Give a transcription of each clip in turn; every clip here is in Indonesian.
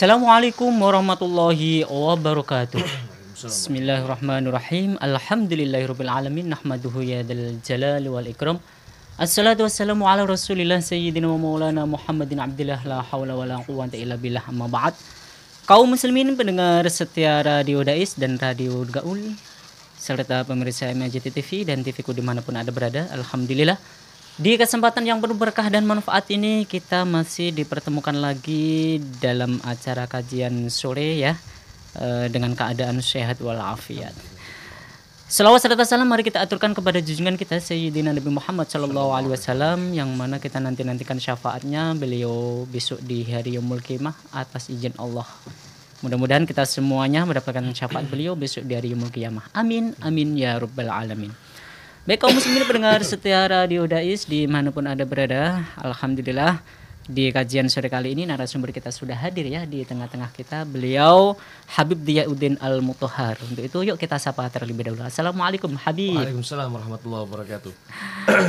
Assalamualaikum warahmatullahi wabarakatuh. Bismillahirrahmanirrahim. Alhamdulillahirabbil alamin nahmaduhu ya dzal jalali wal ikram. Assalatu wassalamu ala Rasulillah sayyidina wa maulana Muhammadin abdillah la haula wala quwwata illa billah amma ba'd. Kaum muslimin pendengar setia Radio Dais dan Radio Gaul serta pemirsa MNJ TV dan TVku dimanapun Anda berada, alhamdulillah di kesempatan yang penuh berkah dan manfaat ini kita masih dipertemukan lagi dalam acara kajian sore ya, dengan keadaan sehat walafiat. Selawat serta salam mari kita aturkan kepada junjungan kita Sayyidina Nabi Muhammad sallallahu alaihi wasallam yang mana kita nantikan syafaatnya beliau besok di hari Yaumul Qiyamah atas izin Allah. Mudah-mudahan kita semuanya mendapatkan syafaat beliau besok di hari Yaumul Qiyamah. Amin amin ya rabbal alamin. Baik kaum muslimin pendengar setia Radio Dais dimanapun Anda berada, alhamdulillah di kajian sore kali ini narasumber kita sudah hadir ya di tengah-tengah kita, beliau Habib Diyauddin Al-Mutahhar. Untuk itu yuk kita sapa terlebih dahulu. Assalamualaikum Habib. Waalaikumsalam warahmatullahi wabarakatuh.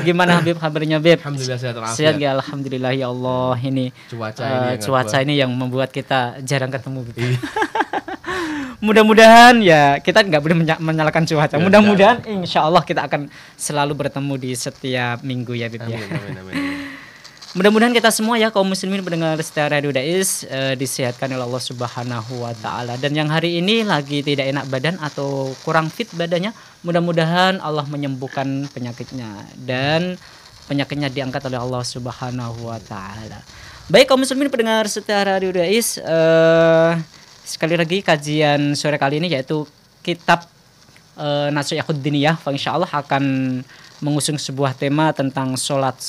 Gimana Habib kabarnya Habib? Alhamdulillah sehat walafiat. Sehat ya alhamdulillah ya Allah. Ini cuaca ini yang membuat kita jarang ketemu Habib. Mudah-mudahan ya kita nggak boleh menyalahkan cuaca. Mudah-mudahan insya Allah kita akan selalu bertemu di setiap minggu ya Bib ya. Amin. Mudah-mudahan kita semua ya kaum muslimin pendengar setia Radio Dais disehatkan oleh Allah Subhanahu wa taala. Dan yang hari ini lagi tidak enak badan atau kurang fit badannya, mudah-mudahan Allah menyembuhkan penyakitnya dan penyakitnya diangkat oleh Allah Subhanahu wa taala. Baik kaum muslimin pendengar setia Radio Dais, sekali lagi kajian sore kali ini yaitu kitab Nasihatud Diniyah, insyaallah akan mengusung sebuah tema tentang sholat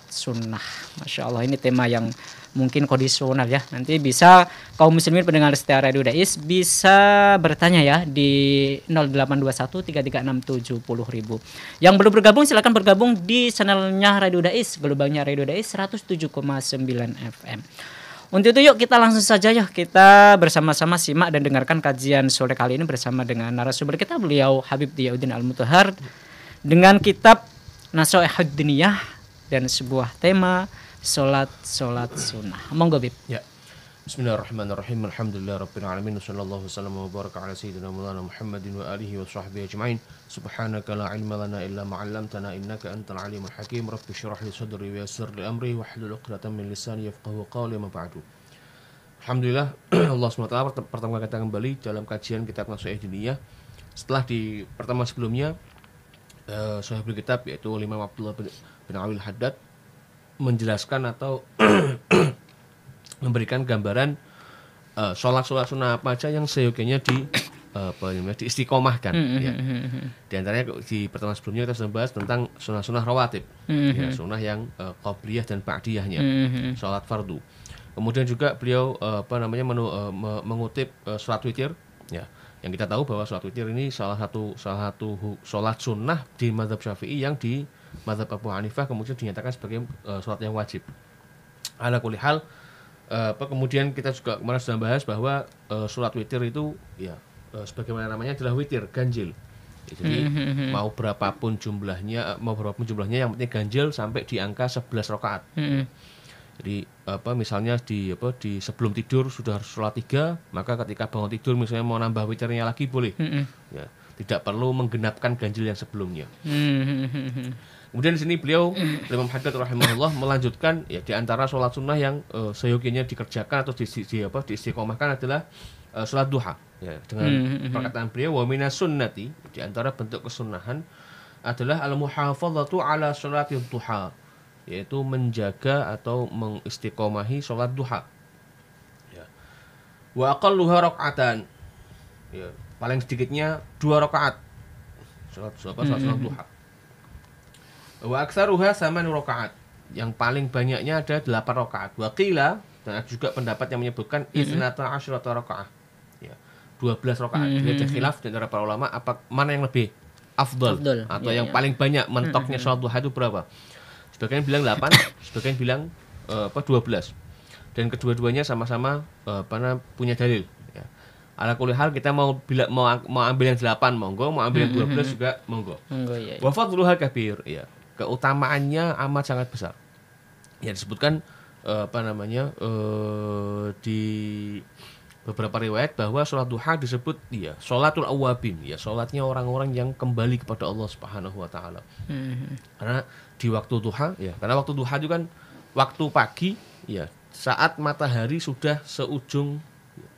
sunnah. Masya Allah ini tema yang mungkin kondisional ya. Nanti bisa kaum muslimin pendengar setia Radio Dais bisa bertanya ya di 082133670000. Yang belum bergabung silakan bergabung di channelnya Radio Dais, gelombangnya Radio Dais 107,9 FM. Untuk itu yuk kita langsung saja ya, kita bersama-sama simak dan dengarkan kajian sore kali ini bersama dengan narasumber kita beliau Habib Diyauddin Al-Mutahhar dengan kitab Nasihatud Diniyah dan sebuah tema sholat sunnah. Monggo Bib. Ya. Bismillahirrahmanirrahim. Alhamdulillahirabbil alamin. Wassallallahu wasallam wa baraka ala sayyidina Maulana Muhammadin wa alihi wa sahbihi ajma'in. Subhanaka la ilma lana illa ma 'allamtana innaka antal alimul hakim. Rabbi shrah li sadri wa yassir li amri wahlul 'uqdatam min lisani yafqahu qawli ma ba'du. Alhamdulillah Allah SWT pertama kita kembali dalam kajian kitab Nasihatud Diniyah. Setelah di pertemuan sebelumnya sahibul kitab yaitu Imam Abdullah bin Awil Haddad menjelaskan atau memberikan gambaran sholat sunnah apa aja yang seyogianya diistiqomahkan ya. Di antaranya di pertemuan sebelumnya kita sudah bahas tentang sunnah rawatib, ya, sunnah yang qabliyah dan ba'diyahnya, sholat fardu. Kemudian juga beliau mengutip sholat witir ya. Yang kita tahu bahwa sholat witir ini salah satu sholat sunnah di mazhab Syafi'i yang di mazhab Abu Hanifah kemudian dinyatakan sebagai sholat yang wajib. Ala kulli hal, kemudian kita juga kemarin sudah bahas bahwa sholat witir itu ya sebagaimana namanya adalah witir, ganjil. Jadi mau berapapun jumlahnya yang penting ganjil sampai di angka 11 rakaat. Jadi misalnya di sebelum tidur sudah harus sholat 3, maka ketika bangun tidur misalnya mau nambah witirnya lagi boleh. Ya, tidak perlu menggenapkan ganjil yang sebelumnya. Kemudian di sini beliau Imam Haddad rahimahullah melanjutkan ya di antara sholat sunnah yang seyogianya dikerjakan atau diistiqomahkan adalah sholat duha. Ya, dengan perkataan beliau wa minas sunnati, di antara bentuk kesunnahan adalah al-muhafadzatu ala sholatil duha, yaitu menjaga atau mengistiqomahi sholat duha. Ya. Wa aqalluha raka'atan. Ya, paling sedikitnya 2 rakaat. Sholat duha. Wa aktsaruha 8 rakaat. Yang paling banyaknya ada 8 rakaat. Wa qila, dan juga pendapat yang menyebutkan 12 rakaat. Ya, 12 rakaat. Jadi ada khilaf di antara para ulama mana yang lebih afdal atau yang paling banyak mentoknya sholat duha itu berapa? Sebagian bilang 8, sebagian bilang 12. Dan kedua-duanya sama-sama punya dalil ya. Ala kulli hal kita mau ambil yang 8 monggo, mau ambil yang 12 juga monggo. Ya. Wa fadluha kabir ya. Keutamaannya amat sangat besar. Ya disebutkan di beberapa riwayat bahwa sholat duha disebut sholatul awabin, sholatnya orang-orang yang kembali kepada Allah Subhanahu wa taala. Karena di waktu duha karena waktu duha itu kan waktu pagi saat matahari sudah seujung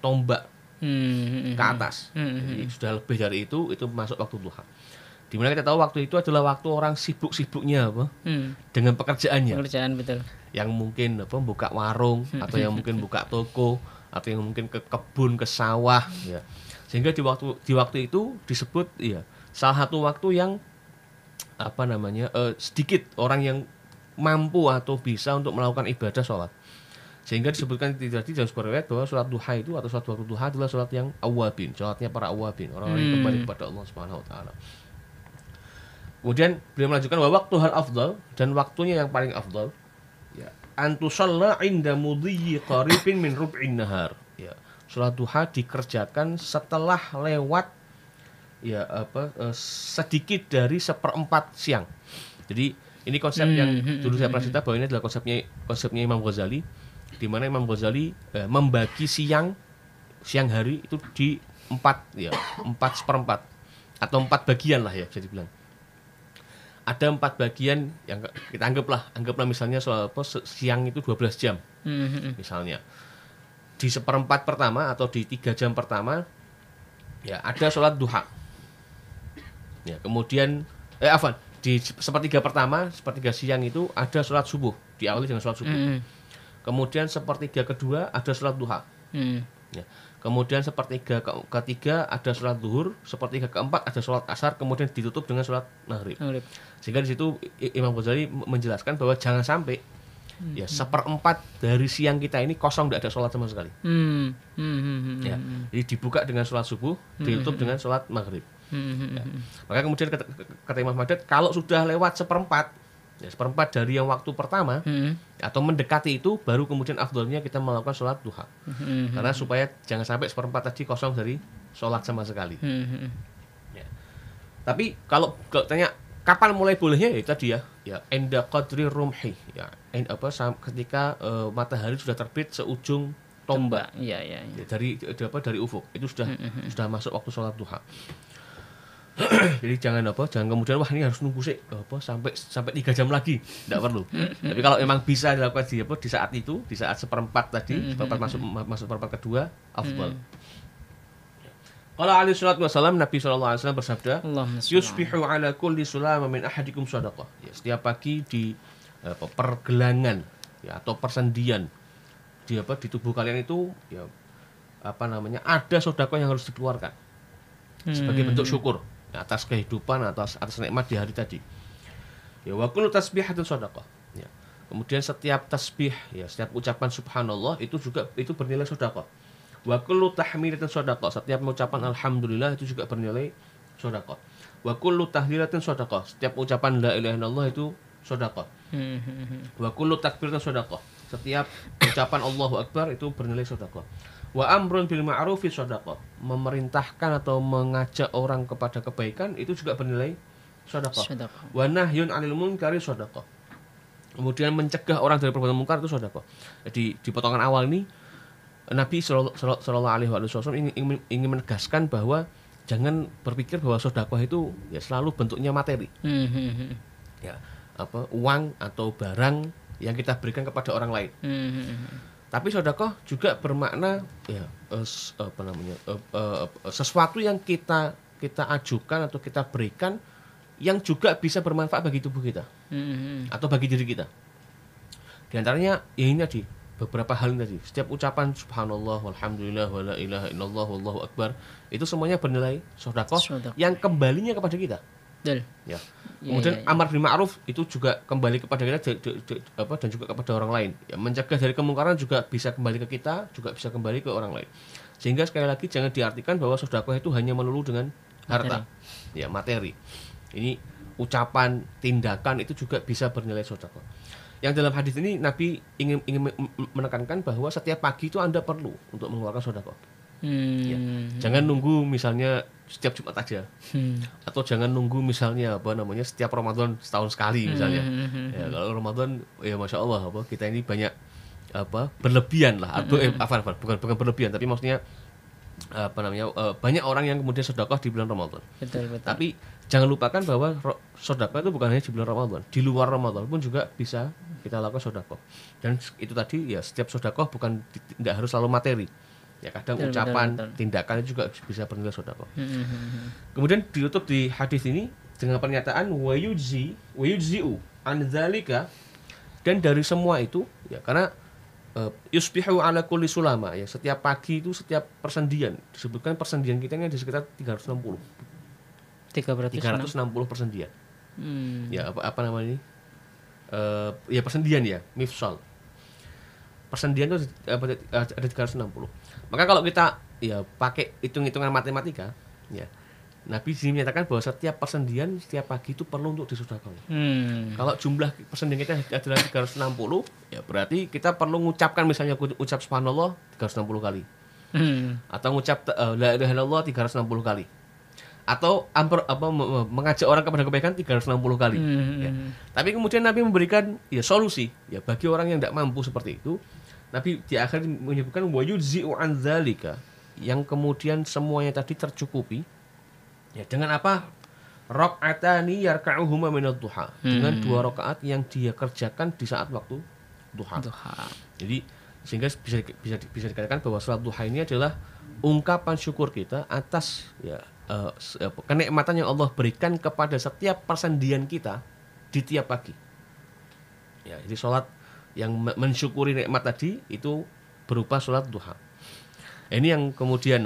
tombak ke atas. Jadi sudah lebih dari itu masuk waktu duha. Dimana kita tahu waktu itu adalah waktu orang sibuk-sibuknya dengan pekerjaannya. Pekerjaan, betul. Yang mungkin buka warung, atau yang mungkin buka toko, atau yang mungkin ke kebun, ke sawah, Sehingga di waktu itu disebut salah satu waktu yang sedikit orang yang mampu atau bisa untuk melakukan ibadah sholat. Sehingga disebutkan tadi dalam sebuah riwayat bahwa sholat duha itu atau sholat waktu duha adalah sholat yang awabin, sholatnya para awabin, orang-orang yang kembali kepada Allah Subhanahu wa taala. Kemudian beliau melanjutkan bahwa waktu hal afdal, dan waktunya yang paling afdal antusalla inda mudhiyi qaribin min rub'in nahar. Salat duha dikerjakan setelah lewat sedikit dari 1/4 siang. Jadi ini konsep yang dulu saya pernah cerita bahwa ini adalah konsepnya Imam Ghazali, di mana Imam Ghazali membagi siang hari itu di 4/4 atau 4 bagian lah bisa dibilang. Ada 4 bagian yang kita anggaplah misalnya siang itu 12 jam misalnya. Di 1/4 pertama atau di 3 jam pertama ada sholat duha. Kemudian di 1/3 pertama, 1/3 siang itu ada sholat subuh, diawali dengan sholat subuh. Kemudian 1/3 kedua ada sholat duha. Kemudian 1/3 ketiga ada sholat zuhur, 1/3 keempat ada sholat asar, kemudian ditutup dengan sholat maghrib. Sehingga di situ Imam Ghazali menjelaskan bahwa jangan sampai 1/4 dari siang kita ini kosong, tidak ada sholat sama sekali. Jadi dibuka dengan sholat subuh, ditutup dengan sholat maghrib. Maka kemudian kata Imam Haddad, kalau sudah lewat 1/4 dari yang waktu pertama atau mendekati itu, baru kemudian afdolnya kita melakukan sholat duha. Karena supaya jangan sampai 1/4 tadi kosong dari sholat sama sekali. Tapi kalau tanya kapan mulai bolehnya, tadi enda qadri rumhi, ketika matahari sudah terbit seujung tombak. Dari ufuk itu sudah masuk waktu sholat duha. Jadi jangan kemudian ini harus nunggu sampai 3 jam lagi, tidak perlu. Tapi kalau memang bisa dilakukan di saat itu, di saat 1/4 tadi, 1/4 masuk 1/4 kedua, afdal. Qala alaihi salatu wasallam, Nabi sallallahu alaihi wasallam bersabda, yusbihu ala kulli sulama min ahadikum shadaqah. Setiap pagi di pergelangan atau persendian di tubuh kalian itu ada sedekah yang harus dikeluarkan sebagai bentuk syukur atas kehidupan, atas nikmat di hari tadi. Wa kullu tasbihatin shadaqah. Kemudian setiap tasbih, setiap ucapan subhanallah itu bernilai sedekah. Wa kullu tahmidatin shadaqah. Setiap ucapan alhamdulillah itu juga bernilai sedekah. Wa kullu tahlilatin shadaqah. Setiap ucapan la ilaha illallah itu sedekah. Wa kullu takbiratin shadaqah. Setiap ucapan Allahu akbar itu bernilai sedekah. Wa amrun bil ma'rufi shadaqah. Memerintahkan atau mengajak orang kepada kebaikan itu juga bernilai sedekah. Wa nahyun 'anil munkari shadaqah. Kemudian mencegah orang dari perbuatan mungkar itu sedekah. Jadi di potongan awal ini Nabi sallallahu alaihi wasallam ingin menegaskan bahwa jangan berpikir bahwa sedekah itu selalu bentuknya materi. Uang atau barang yang kita berikan kepada orang lain. Tapi sedekah juga bermakna sesuatu yang kita ajukan atau kita berikan yang juga bisa bermanfaat bagi tubuh kita atau bagi diri kita. Di antaranya ini tadi, beberapa hal tadi. Setiap ucapan subhanallah, walhamdulillah, wala ilaha illallah, wallahu akbar, itu semuanya bernilai sedekah yang kembalinya kepada kita. Kemudian amar bil ma'ruf itu juga kembali kepada kita dan juga kepada orang lain. Mencegah dari kemungkaran juga bisa kembali ke kita, juga bisa kembali ke orang lain. Sehingga sekali lagi jangan diartikan bahwa sedekah itu hanya melulu dengan harta, materi. Ini ucapan, tindakan itu juga bisa bernilai sedekah. Yang dalam hadis ini Nabi ingin menekankan bahwa setiap pagi itu Anda perlu untuk mengeluarkan sedekah. Jangan nunggu misalnya setiap Jumat aja, atau jangan nunggu misalnya setiap Ramadan setahun sekali misalnya. Kalau Ramadan masya Allah kita ini banyak berlebihan lah, atau bukan berlebihan, tapi maksudnya banyak orang yang kemudian sedekah di bulan Ramadan. Betul. Tapi jangan lupakan bahwa sedekah itu bukan hanya di bulan Ramadan, di luar Ramadan pun juga bisa kita lakukan sedekah. Dan itu tadi ya, setiap sedekah tidak harus selalu materi. Ya kadang ucapan, tindakan itu juga bisa bernilai sedekah. Kemudian ditutup di hadis ini dengan pernyataan wa yujzi'u an dzalika, dan dari semua itu ya, karena yusbihu ala kulli sulama, ya setiap pagi itu, setiap persendian, disebutkan persendian kita ini ada sekitar 360 persendian. Ya apa namanya ini? Ya persendian ya, mifsal. Persendian itu ada 360. Maka kalau kita ya pakai hitung-hitungan matematika, ya Nabi menyatakan bahwa setiap persendian setiap pagi itu perlu untuk disedekahkan. Kalau jumlah persendian kita adalah 360, ya berarti kita perlu mengucapkan, misalnya ucap subhanallah 360 kali. Atau mengucap la ilaha illallah 360 kali. Atau mengajak orang kepada kebaikan 360 kali. Ya. Tapi kemudian Nabi memberikan ya solusi, ya bagi orang yang tidak mampu seperti itu. Nabi di akhir menyebutkan wa yujzi'u an dzalika, yang kemudian semuanya tadi tercukupi. Ya, dengan apa? Raq'atani yarka'uhuma minad duha. Dengan 2 rakaat yang dia kerjakan di saat waktu duha. Jadi sehingga bisa dikatakan bahwa salat duha ini adalah ungkapan syukur kita atas ya kenikmatan yang Allah berikan kepada setiap persendian kita di tiap pagi. Ya, jadi salat yang mensyukuri nikmat tadi itu berupa salat duha. Ini yang kemudian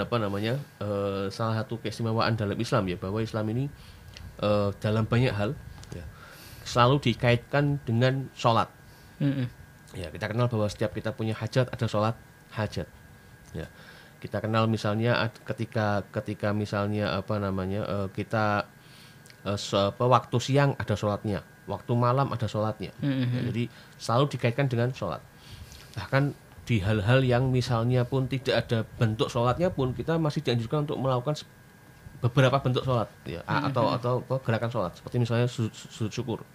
salah satu keistimewaan dalam Islam ya, bahwa Islam ini dalam banyak hal ya, selalu dikaitkan dengan sholat. Ya, kita kenal bahwa setiap kita punya hajat ada sholat hajat. Ya, kita kenal misalnya ketika misalnya kita waktu siang ada sholatnya, waktu malam ada sholatnya. Ya, jadi selalu dikaitkan dengan sholat. Bahkan di hal-hal yang misalnya pun tidak ada bentuk sholatnya pun, kita masih dianjurkan untuk melakukan beberapa bentuk sholat ya, atau gerakan sholat, seperti misalnya sujud syukur.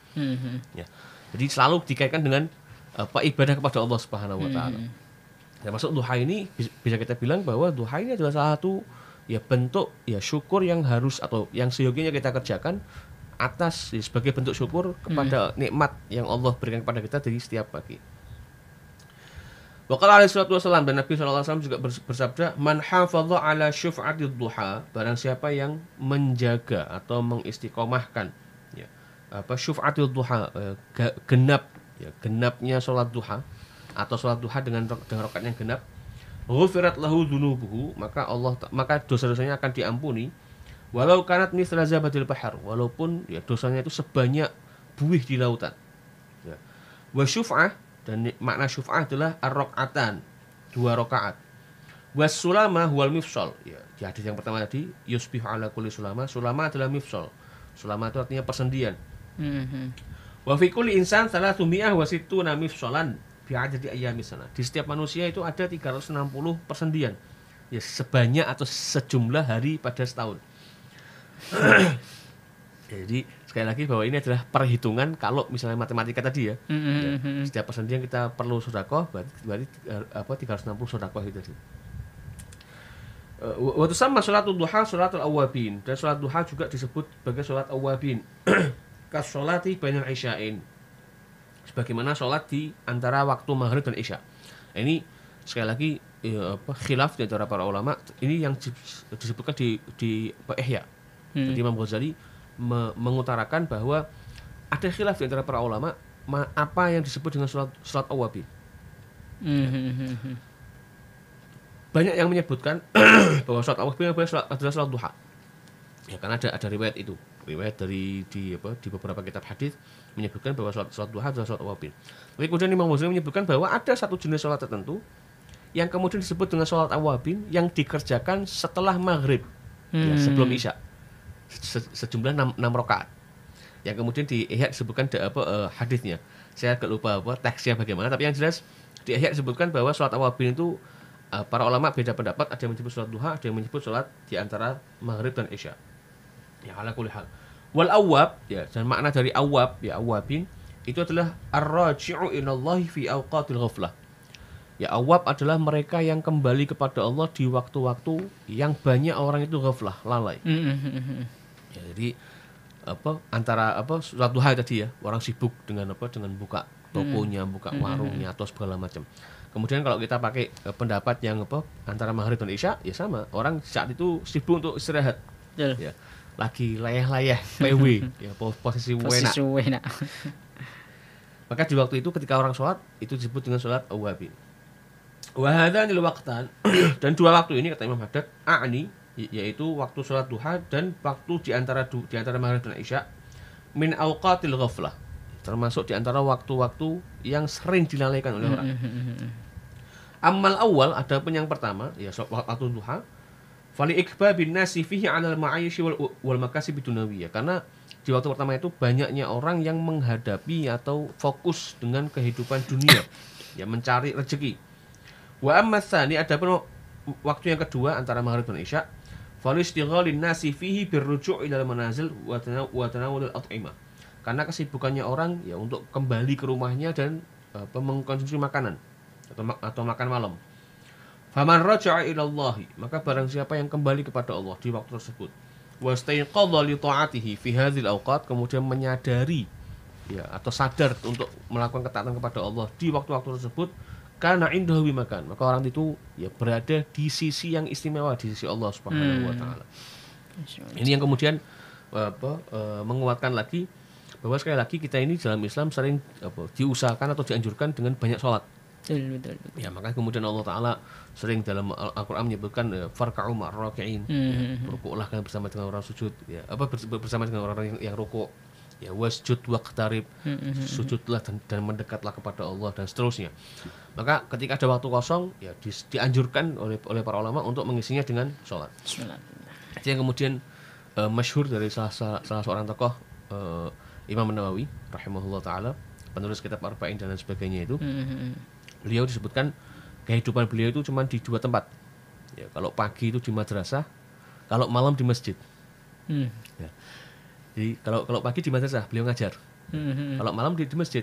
Ya. Jadi selalu dikaitkan dengan ibadah kepada Allah Subhanahu wa taala. Termasuk duha ini bisa kita bilang bahwa duha ini adalah salah satu ya bentuk ya syukur yang harus atau yang seyogianya kita kerjakan atas ya, sebagai bentuk syukur kepada nikmat yang Allah berikan kepada kita dari setiap pagi. Waqala alaihi salatu wasallam, dan Nabi sallallahu alaihi wasallam juga bersabda, man hafadha ala syuf'atid duha, barang siapa yang menjaga atau mengistiqomahkan ya syuf'atid duha, genapnya salat duha atau salat duha dengan rakaat yang genap, ghufirat lahu dzunubuhu, maka dosa-dosanya akan diampuni, walau kanat mithla zabadil bahar, walaupun ya dosanya itu sebanyak buih di lautan. Ya. Wa syuf'ah, dan makna syuf'ah adalah ar-raq'atan, 2 rakaat. Was sulama huwal mifsal. Ya, di hadis yang pertama tadi, yusbihu ala kulli sulama. Sulama adalah mifsal. Sulama itu artinya persendian. Wa fi kulli insan 360 mifsalan fi adadi ayyamis sana. Di setiap manusia itu ada 360 persendian. Ya, sebanyak atau sejumlah hari pada setahun. Jadi sekali lagi bahwa ini adalah perhitungan kalau misalnya matematika tadi ya. Ya, setiap persendian kita perlu sedekah, berarti 360 sedekah itu tadi. Wa tusamma sholatul duha sholatul awwabin, dan salat duha juga disebut sebagai salat awwabin. Kas sholati bainal isya'in, sebagaimana salat di antara waktu maghrib dan isya. Ini sekali lagi khilaf di antara para ulama, ini yang disebutkan di Ihya. Jadi Imam Ghazali mengutarakan bahwa ada khilaf di antara para ulama apa yang disebut dengan salat awwabin. Banyak yang menyebutkan bahwa salat awwabin adalah salat duha. Ya, karena ada riwayat itu. Riwayat di beberapa kitab hadis menyebutkan bahwa salat duha adalah salat awwabin. Tapi kemudian Imam Ghazali menyebutkan bahwa ada satu jenis salat tertentu yang kemudian disebut dengan salat awwabin yang dikerjakan setelah maghrib, ya, sebelum isya. Sejumlah 6 rakaat. Yang kemudian di Ihya disebutkan hadisnya. Saya agak lupa teksnya bagaimana, tapi yang jelas di Ihya disebutkan bahwa salat awwabin itu para ulama beda pendapat, ada yang menyebut salat duha, ada yang menyebut salat di antara maghrib dan isya. Ya, ala kulli hal. Wal awwab, ya, dan makna dari awwab ya awwabin itu adalah ar-raji'u ilallahi fi awqatil ghaflah. Ya, awab adalah mereka yang kembali kepada Allah di waktu-waktu yang banyak orang itu ghaflah, lalai. Ya, jadi antara sholat duha tadi ya, orang sibuk dengan dengan buka tokonya, buka warungnya atau segala macam. Kemudian kalau kita pakai pendapat yang antara maghrib dan isya, ya sama, orang saat itu sibuk untuk istirahat. Ya, lagi layah-layah PW ya, posisi wena. Maka di waktu itu ketika orang sholat itu disebut dengan sholat awabin. Wa hadanil waqtan dan dua waktu ini kata Imam Haddad yaitu waktu sholat duha dan waktu di antara maghrib dan isya min awqatil ghaflah, termasuk di antara waktu-waktu yang sering dilalaikan oleh orang. Amal awal, adapun yang pertama ya waktu duha, fali ikbabin nasi fihi 'alal ma'ayishi wal makasib dunawiyah, karena di waktu pertama itu banyaknya orang yang menghadapi atau fokus dengan kehidupan dunia, ya mencari rezeki. Wa amma tsani, adapun waktu yang kedua antara maghrib dan isya, fal istighalin nasi fihi birruju' ila manazil wa tanawul al-at'imah, karena kesibukannya orang ya untuk kembali ke rumahnya dan mengkonsumsi makanan atau makan malam. Faman raja'a ila Allah, maka barang siapa yang kembali kepada Allah di waktu tersebut, wastaiqadha li ta'atihi fi hadzal awqat, kemudian menyadari ya atau sadar untuk melakukan ketaatan kepada Allah di waktu-waktu tersebut, karena indahu bimakan, maka orang itu ya berada di sisi yang istimewa di sisi Allah Subhanahu wa taala. Ini yang kemudian menguatkan lagi bahwa sekali lagi kita ini dalam Islam sering diusahakan atau dianjurkan dengan banyak sholat. Betul. Ya, maka kemudian Allah taala sering dalam Al-Qur'an menyebutkan farka'u ma'ar-raki'in, rukuklah bersama dengan orang sujud, ya bersama dengan orang yang rukuk. Ya, wasjud waqtarib, sujudlah dan mendekatlah kepada Allah dan seterusnya. Maka ketika ada waktu kosong ya dianjurkan oleh para ulama untuk mengisinya dengan sholat. Itu yang kemudian masyhur dari salah seorang tokoh Imam Nawawi rahimahullah taala, penulis kitab Arba'in dan lain sebagainya itu. Beliau disebutkan kehidupan beliau itu cuma di dua tempat. Ya, kalau pagi itu di madrasah, kalau malam di masjid. Ya. Jadi kalau pagi di madrasah beliau ngajar, kalau malam di masjid.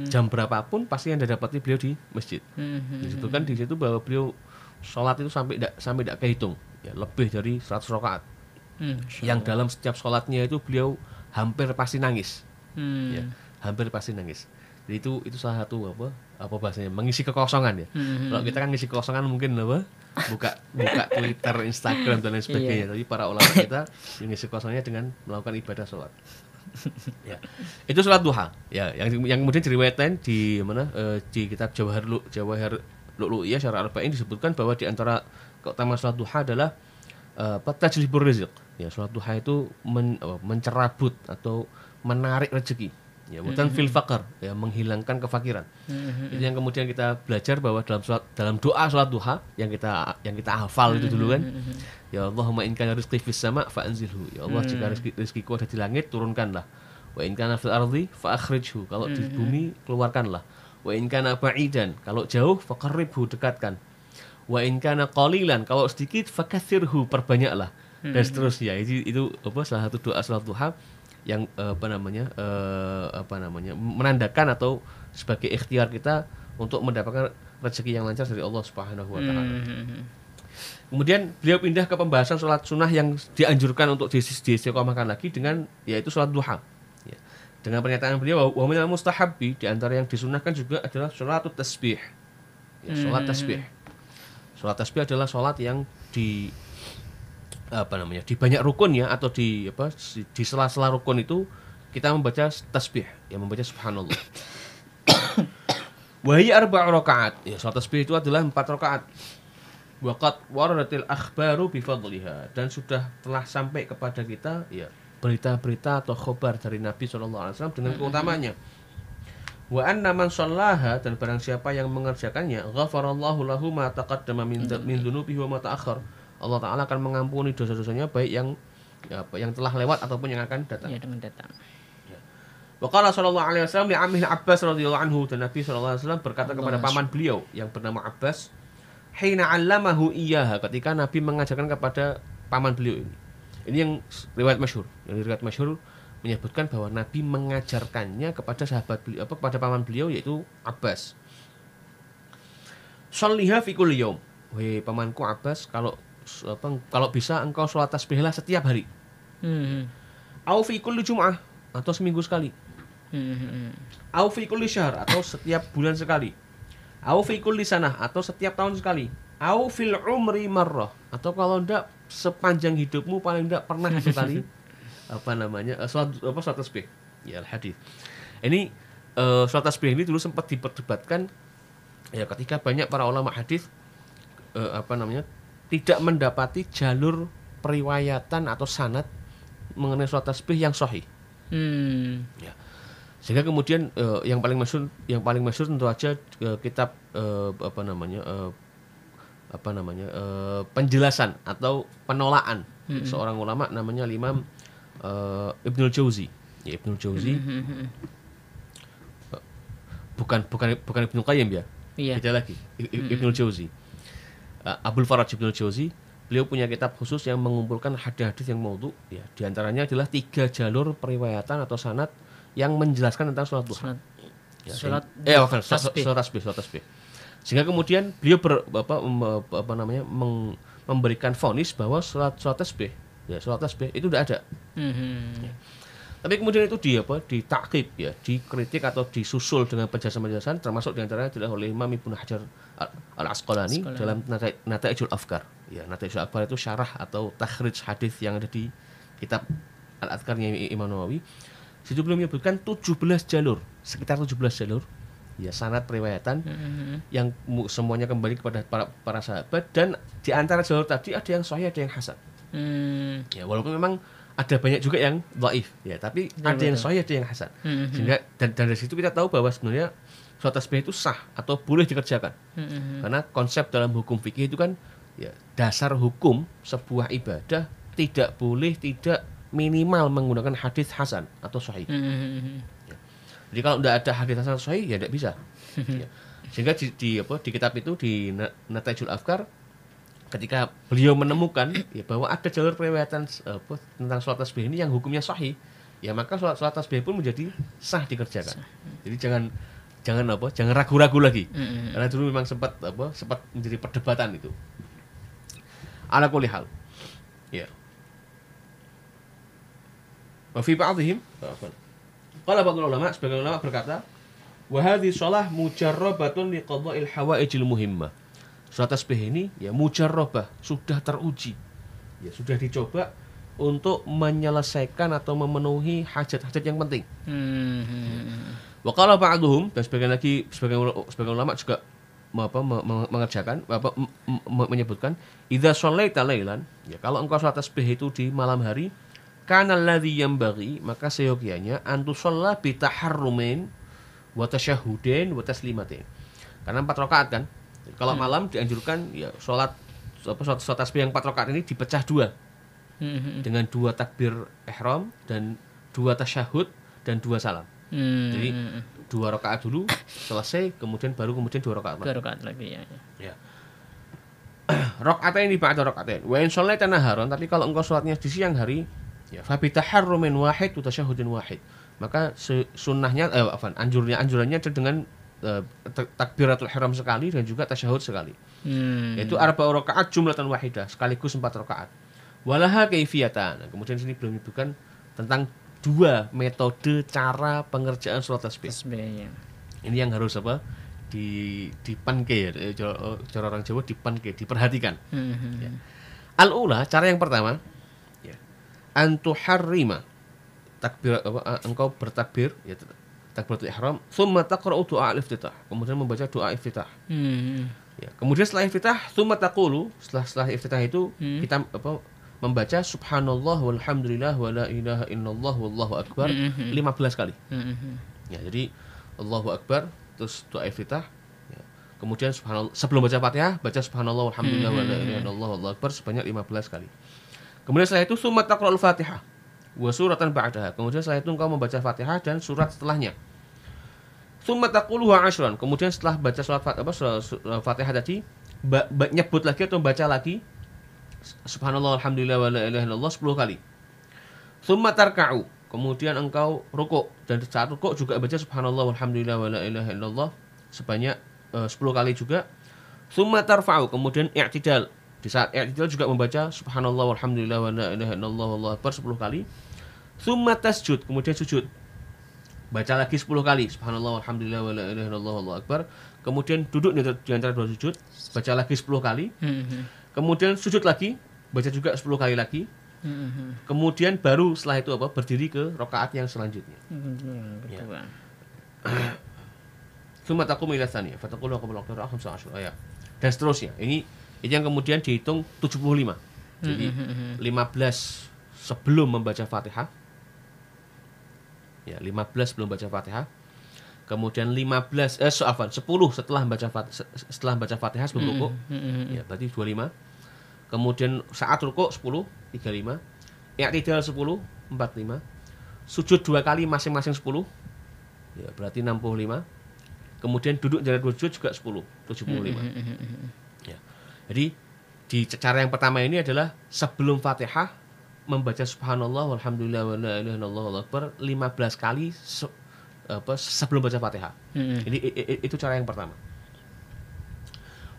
Jam berapapun pasti Anda dapati beliau di masjid. Disebutkan di situ bahwa beliau sholat itu sampai tidak kehitung, ya lebih dari 100 rakaat. Yang dalam setiap sholatnya itu beliau hampir pasti nangis. Ya, hampir pasti nangis. Jadi itu salah satu apa bahasanya, mengisi kekosongan ya. Kalau kita kan ngisi kekosongan mungkin buka Twitter, Instagram dan lain sebagainya. Tapi para ulama kita mengisi kekosongannya dengan melakukan ibadah sholat. Ya, itu sholat duha. Ya, yang kemudian diriwayatkan di di kitab Jawahir Lu'lu'iyah Syarah Arba'in disebutkan bahwa di antara keutamaan sholat duha adalah tajlibur rizq. Ya, sholat duha itu mencerabut atau menarik rezeki. Ya, bukan fil faqr, ya menghilangkan kefakiran. Itu yang kemudian kita belajar bahwa dalam doa sholat duha yang kita hafal itu dulu kan. Ya Allahumma in kana rizqi fis sama' fa anzilhu. Ya Allah, jika rezekiku ada di langit, turunkanlah. Wa in kana fil ardi fa akhrijhu. Kalau di bumi, keluarkanlah. Wa in kana ba'idan, kalau jauh fa qarribhu, dekatkan. Wa in kana qalilan, kalau sedikit fa katsirhu, perbanyaklah. Dan seterusnya. Itu salah satu doa sholat duha yang menandakan atau sebagai ikhtiar kita untuk mendapatkan rezeki yang lancar dari Allah Subhanahu wa taala. Kemudian beliau pindah ke pembahasan sholat sunnah yang dianjurkan untuk diistiqomahkan lagi dengan yaitu sholat duha. Ya. Dengan pernyataan beliau wa minal mustahabbi, di antara yang disunnahkan juga adalah sholatut tasbih. Ya, sholat tasbih. Sholat tasbih adalah sholat yang di banyak rukunnya atau di sela-sela rukun itu kita membaca tasbih, yang membaca subhanallah. Wa hiya 4 rakaat. Ya, salat tasbih itu adalah 4 rakaat. Wa qad waradatil akhbaru bi fadliha, dan sudah telah sampai kepada kita ya berita-berita atau khabar dari Nabi sallallahu alaihi wasallam dengan keutamanya. Wa anna man shallaha, dan barang siapa yang mengerjakannya, ghafarallahu lahu ma taqaddama min dzunubihi wa ma ta'akhkhar. Allah Ta'ala akan mengampuni dosa-dosanya, baik yang telah lewat ataupun yang akan datang. Ya, dengan datang. Wa qala sallallahu alaihi wasallam li ammihi Abbas radhiyallahu anhu, dan Nabi sallallahu alaihi wasallam berkata kepada paman beliau yang bernama Abbas, hina 'allamahu iyyaha, ketika Nabi mengajarkan kepada paman beliau ini. Ini yang riwayat masyhur. Yang riwayat masyhur menyebutkan bahwa Nabi mengajarkannya kepada sahabat beliau, kepada paman beliau yaitu Abbas. sholliha fi kulli yaum. Wahai pamanku Abbas, kalau bisa engkau sholat tasbihlah setiap hari. Au fi kulli jum'ah, atau seminggu sekali. Au fi kulli syahr, atau setiap bulan sekali. Au fi kulli sanah, atau setiap tahun sekali. Au fil umri marrah, atau kalau enggak sepanjang hidupmu paling enggak pernah sekali sholat tasbih. Ya, al-hadis. Ini sholat tasbih ini dulu sempat diperdebatkan ya ketika banyak para ulama hadis tidak mendapati jalur periwayatan atau sanad mengenai sholat tasbih yang sahih. Ya. Sehingga kemudian yang paling masyhur tentu aja kitab penjelasan atau penolakan seorang ulama namanya Imam Ibnul Jauzi. Ya, Ibnul Jauzi. Bukan Ibnu Qayyim ya. Iya. Beda lagi. Ibnul Jauzi. Abul Faraj Ibnul Jauzi, beliau punya kitab khusus yang mengumpulkan hadis-hadis yang maudhu, ya. Di antaranya adalah 3 jalur periwayatan atau sanad yang menjelaskan tentang sholat duha. Sholat tasbih. Sehingga kemudian beliau memberikan vonis bahwa sholat tasbih itu tidak ada. Ya. Tapi kemudian itu ditakib, ya, dikritik atau disusul dengan penjelasan-penjelasan, termasuk diantaranya adalah oleh Imam Ibnu Hajar Al-Asqalani dalam Nata'ijul Afkar. Ya, Nata'ijul Afkar itu syarah atau takhrij hadis yang ada di kitab Al-Adhkarnya Imam Nawawi. Situ beliau menyebutkan 17 jalur, sekitar 17 jalur, ya, sanad periwayatan yang semuanya kembali kepada para sahabat, dan di antara jalur tadi ada yang sahih, ada yang hasan. Ya, walaupun memang ada banyak juga yang dhaif, ya, tapi ada yang sahih, ada yang hasan. Sehingga dan dari situ kita tahu bahwa sebenarnya sholat tasbih itu sah atau boleh dikerjakan. Karena konsep dalam hukum fikih itu kan, ya, dasar hukum sebuah ibadah tidak minimal menggunakan hadis hasan atau sahih. Ya. Jadi kalau tidak ada hadis hasan atau sahih, ya tidak bisa. Ya. Sehingga di kitab itu, di Nata'ijul Afkar, ketika beliau menemukan, ya, bahwa ada jalur periwayatan tentang sholat tasbih ini yang hukumnya sahih, ya, maka sholat tasbih pun menjadi sah dikerjakan. Jadi jangan ragu-ragu lagi. Karena dulu memang sempat menjadi perdebatan itu. Ala kulli hal. Ya. Wa fi ba'dihim qala ba'dul ulama, sebagian ulama berkata, wa hadhihi shalah mujarrabatun liqada'il hawaijil muhimmah. Sholat tasbih ini, ya, mujarrabah, sudah teruji, ya, sudah dicoba untuk menyelesaikan atau memenuhi hajat-hajat yang penting. Wa qala ba'duhum, dan sebagian ulama juga mengerjakan menyebutkan, idza shallaita lailan, ya, kalau engkau sholat tasbih itu di malam hari, kana alladhi yanbaghi, maka seyogianya antusalla bi taharrumin wa tasyahhudin wa taslimatin. Karena 4 rakaat kan. Kalau malam dianjurkan, ya, sholat tasbih yang 4 rakaat ini dipecah 2. Dengan 2 takbir ihram dan 2 tasyahud dan 2 salam. Jadi 2 rakaat dulu selesai, kemudian 2 rakaat lagi. 2 rakaat lagi, ya. Rakaatain di ba'da rakaatain. Wa in shallaita naharan, tapi kalau engkau sholatnya di siang hari, ya, fa bi taharrumin wahid wa tasyahudin wahid. Maka sunnahnya anjurannya dengan takbiratul ihram sekali dan juga tasyahud sekali. Yaitu 4 rakaat jumlatan wahidah, sekaligus 4 rakaat. Walaha kaifiyatan. Nah, kemudian sini belum menyebutkan tentang 2 metode cara pengerjaan sholat tasbih. Ya. Ini yang harus dipanke, ya, cara orang Jawa dipanke, diperhatikan. Ya. Al-ula, cara yang pertama, ya, antuharrima, takbir engkau bertakbir, ya, takbiratul ihram, tsumma taqra'u du'a al-iftitah, kemudian membaca doa iftitah. Ya, kemudian setelah iftitah, tsumma taqulu, setelah iftitah itu kita membaca subhanallah walhamdulillah wala ilaha illallah wallahu akbar 15 kali. Ya, jadi Allahu akbar terus doa iftitah. Ya. Kemudian subhanallah, sebelum baca Fatihah baca subhanallah walhamdulillah wala ilaha illallah wallahu akbar sebanyak 15 kali. Kemudian setelah itu tsumma taqra'ul Fatihah wa suratan ba'daha. Kemudian setelah itu engkau membaca Fatihah dan surat setelahnya. Tsumma taquluha 10. Kemudian setelah baca surat Fatihah tadi, nyebut lagi atau baca lagi subhanallah alhamdulillah wa la ilaha illallah 10 kali. Tsumma tarka'u. Kemudian engkau rukuk, dan saat rukuk juga baca subhanallah walhamdulillah wa la ilaha illallah sebanyak 10 kali juga. Tsumma tarfa'u, kemudian i'tidal. Di saat i'tidal juga membaca subhanallah walhamdulillah wa la ilaha illallah wallahu akbar 10 kali. Tsumma tasjud, kemudian sujud. Baca lagi 10 kali subhanallah walhamdulillah wa la ilaha illallah wallahu akbar. Kemudian duduk di antara dua sujud, baca lagi 10 kali. Kemudian sujud lagi, baca juga 10 kali lagi. Kemudian baru setelah itu berdiri ke rakaat yang selanjutnya. Tsumma taqumu ila tsaniyah fataqulu qabla qira'ah 15 ayat. Dan seterusnya. Ini yang kemudian dihitung 75. Jadi 15 sebelum membaca Fatihah. Ya, 15 sebelum baca Fatihah. Kemudian 10 setelah baca Fatihah sebelum rukuk. Ya, berarti 25. Kemudian saat rukuk 10, 35. I'tidal 10, 45. Sujud 2 kali masing-masing 10. Ya, berarti 65. Kemudian duduk dari dua sujud juga 10, 75. Ya. Jadi di cara yang pertama ini adalah sebelum Fatihah membaca subhanallah walhamdulillah wa la ilaha illallah wallahu akbar 15 kali sebelum baca Fatihah. Jadi itu cara yang pertama.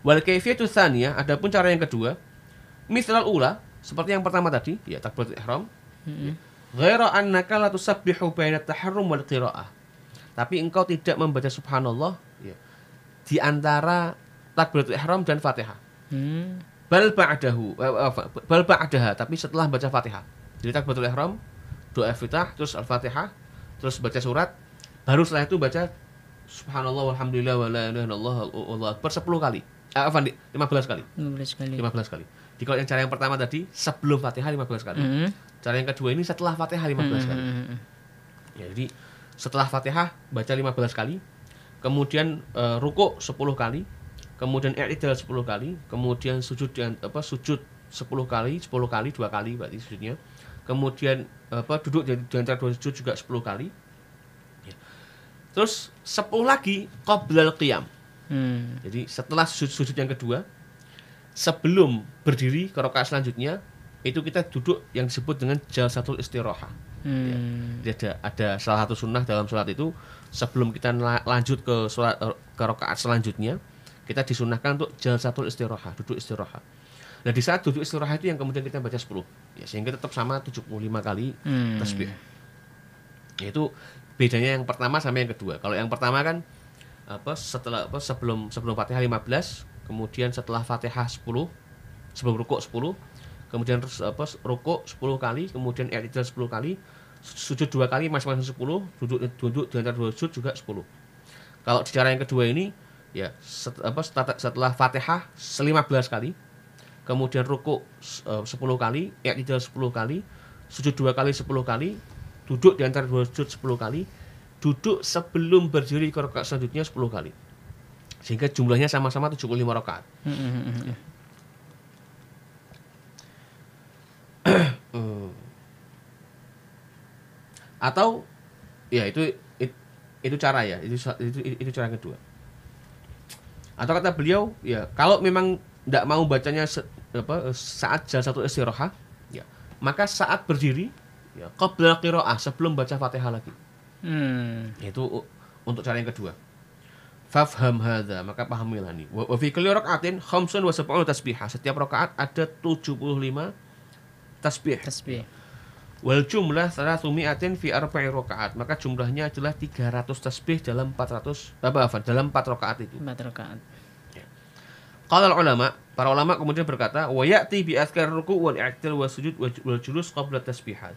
Wal kaifiyatu tsaniyah, adapun cara yang kedua, mithlal ula, seperti yang pertama tadi, ya takbiratul ihram. Ghaira annaka la tusabbihu baina at-taharrum wal qiraah. Tapi engkau tidak membaca subhanallah ya, di antara takbiratul ihram dan Fatihah. Bal ba'daha, tapi setelah baca Fatihah. Jadi takbiratul ihram, doa iftitah, terus Al-Fatihah, terus baca surat, baru setelah itu baca subhanallah walhamdulillah wa la ilaha illallah wallahu akbar 10 kali. 15 kali. 15 kali. Jadi kalau yang cara yang pertama tadi sebelum Fatihah 15 kali. Cara yang kedua ini setelah Fatihah 15 kali. Ya, jadi setelah Fatihah baca 15 kali, kemudian rukuk 10 kali, kemudian i'tidal 10 kali, kemudian sujud 10 kali, 2 kali berarti sujudnya. Kemudian duduk di antara dua sujud juga 10 kali. Ya. Terus 10 lagi qoblal qiyam. Jadi setelah sujud yang kedua, sebelum berdiri ke rakaat selanjutnya, itu kita duduk yang disebut dengan jalsatul istirahah. Ya. Jadi ada salah satu sunnah dalam sholat itu, sebelum kita lanjut ke rakaat selanjutnya, kita disunahkan untuk jalsatul istirahah, duduk istirahat. Nah, di saat duduk istirahat itu yang kemudian kita baca 10. Ya, sehingga tetap sama 75 kali tasbih. Yaitu bedanya yang pertama sama yang kedua. Kalau yang pertama kan sebelum Fatihah 15, kemudian setelah Fatihah 10, sebelum rukuk 10, kemudian rukuk 10 kali, kemudian i'tidal 10 kali, sujud 2 kali masing-masing 10, duduk di antara dua sujud juga 10. Kalau di cara yang kedua ini ya setelah Fatihah 15 kali, kemudian rukuk 10 kali, i'tidal 10 kali, sujud 2 kali 10 kali, duduk di antara dua sujud 10 kali, duduk sebelum berdiri ke rakaat selanjutnya 10 kali. Sehingga jumlahnya sama-sama 75 rakaat. Atau ya itu cara ya, itu cara yang kedua. Atau kata beliau ya, kalau memang tidak mau bacanya saat jalsatul istirahah ya, maka saat berdiri ya qabla qiraah, sebelum baca Fatihah lagi. Itu untuk cara yang kedua. Fafham hadza, maka pahamilah ini. Wa fi kulli raka'atin 75 tasbihah. Setiap rakaat ada 75 tasbih. Wal jumlah 300 fi arba'i rakaat. Maka jumlahnya adalah 300 tasbih dalam 4 rakaat itu. 4 rakaat. Ya. Qala ulama, para ulama kemudian berkata, wa ya'ti bi azkar ruku' wal i'tidal wa sujud wal julus qabla tasbihat.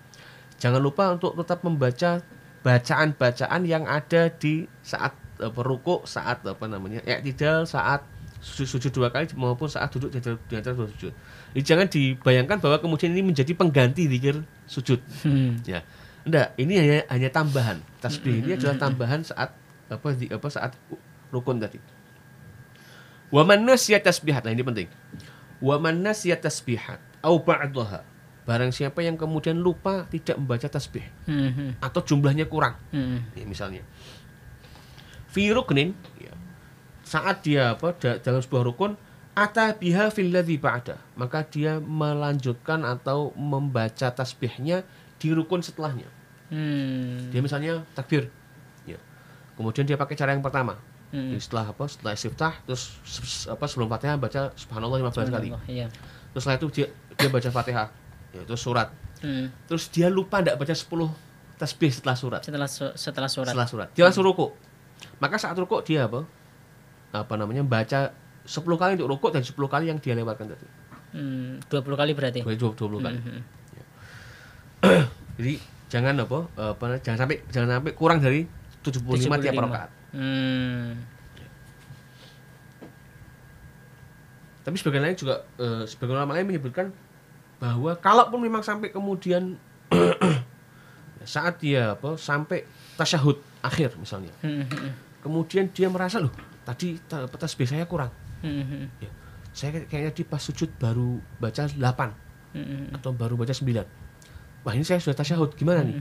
Jangan lupa untuk tetap membaca bacaan-bacaan yang ada di saat rukuk, saat i'tidal, saat sujud 2 kali maupun saat duduk di antara dua sujud. Jadi jangan dibayangkan bahwa kemudian ini menjadi pengganti zikir sujud. Ya. Enggak, ini hanya tambahan. Tasbih ini adalah tambahan saat saat rukun tadi. Wa man nasiya tasbihat. Nah, ini penting. Wa man nasiya tasbihat au ba'daha. Barang siapa yang kemudian lupa tidak membaca tasbih atau jumlahnya kurang. Ya, misalnya fi ruknin ya, saat dia dalam sebuah rukun ata biha fil ladzi ba'da, maka dia melanjutkan atau membaca tasbihnya di rukun setelahnya. Dia misalnya takbir ya. Kemudian dia pakai cara yang pertama, Jadi setelah istiftah terus sebelum Fatihah baca subhanallah 15 kali. Iya. Terus setelah itu dia baca Fatihah, yaitu surat. Terus dia lupa enggak baca 10 tasbih setelah surat. Setelah surat. Dia langsung rukuk. Maka saat rukuk dia baca 10 kali untuk rukuk dan 10 kali yang dia lewatkan tadi. 20 kali berarti. 20 kali. Ya. Jadi jangan sampai kurang dari 75 tiap rakaat. Tapi sebagian lain juga sebagian ulama lain menyebutkan bahwa kalaupun memang sampai kemudian saat dia sampai tasyahud akhir misalnya. Kemudian dia merasa loh, tadi tasbih saya kurang. Ya, saya kayaknya di pas sujud baru baca 8 atau baru baca 9. Wah, ini saya sudah tasyahud, gimana nih?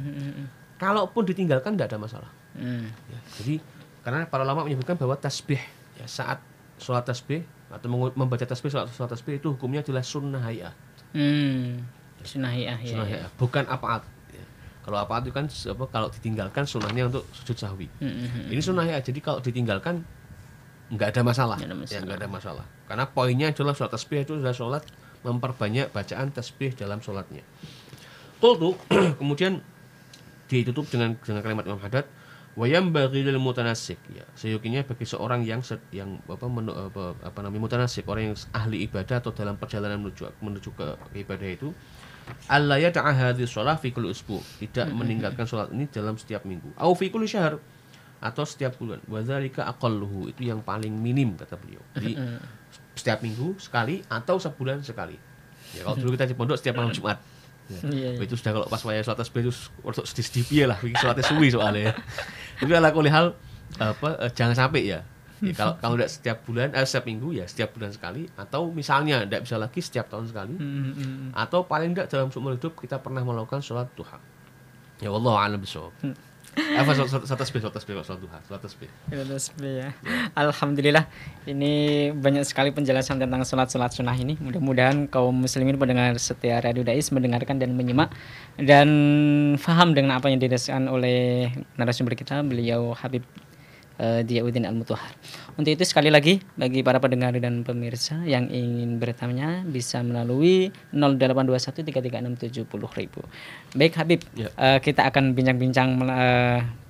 Kalaupun ditinggalkan tidak ada masalah. Ya, jadi karena para ulama menyebutkan bahwa tasbih ya, saat sholat tasbih atau membaca tasbih sholat tasbih itu hukumnya adalah sunnah hayah. Sunnah hayah. Ya. Bukan apaat. Ya. Kalau apaat itu kan kalau ditinggalkan sunnahnya untuk sujud sahwi. Ini sunnah hayah. Jadi kalau ditinggalkan nggak ada masalah. Nggak ada masalah. Karena poinnya adalah sholat tasbih itu adalah sholat memperbanyak bacaan tasbih dalam sholatnya. Qultu kemudian ditutup dengan kalimat Imam Haddad wayam bagi lil mutanassik ya seyukinya bagi seorang yang mutanassik orang yang ahli ibadah atau dalam perjalanan menuju ke ibadah itu alla yada'a hadhihi shalah fi kulli usbu tidak meninggalkan salat ini dalam setiap minggu au fi kulli syahr atau setiap bulan wa dzalika aqalluhu itu yang paling minim kata beliau. Jadi setiap minggu sekali atau sebulan sekali. Ya kalau dulu kita di pondok setiap malam Jumat. Ya. Itu sudah kalau pas wayah salat tasbih itu untuk sedih-sedih piye lah iki salatnya suwi soalnya. Tapi ala kulli hal jangan sampai ya. Kalau tidak setiap bulan setiap minggu ya setiap bulan sekali atau misalnya tidak bisa lagi setiap tahun sekali. Atau paling tidak dalam seumur hidup kita pernah melakukan salat duha. Ya wallahu a'lam bishawab. Salat tasbih ya. Alhamdulillah ini banyak sekali penjelasan tentang salat sunnah ini. Mudah-mudahan kaum muslimin pendengar setia Radio Dais mendengarkan dan menyimak dan faham dengan apa yang dijelaskan oleh narasumber kita, beliau Habib Diyauddin Al-Mutahhar. Untuk itu sekali lagi bagi para pendengar dan pemirsa yang ingin bertanya bisa melalui 082133670000. Baik Habib, kita akan bincang-bincang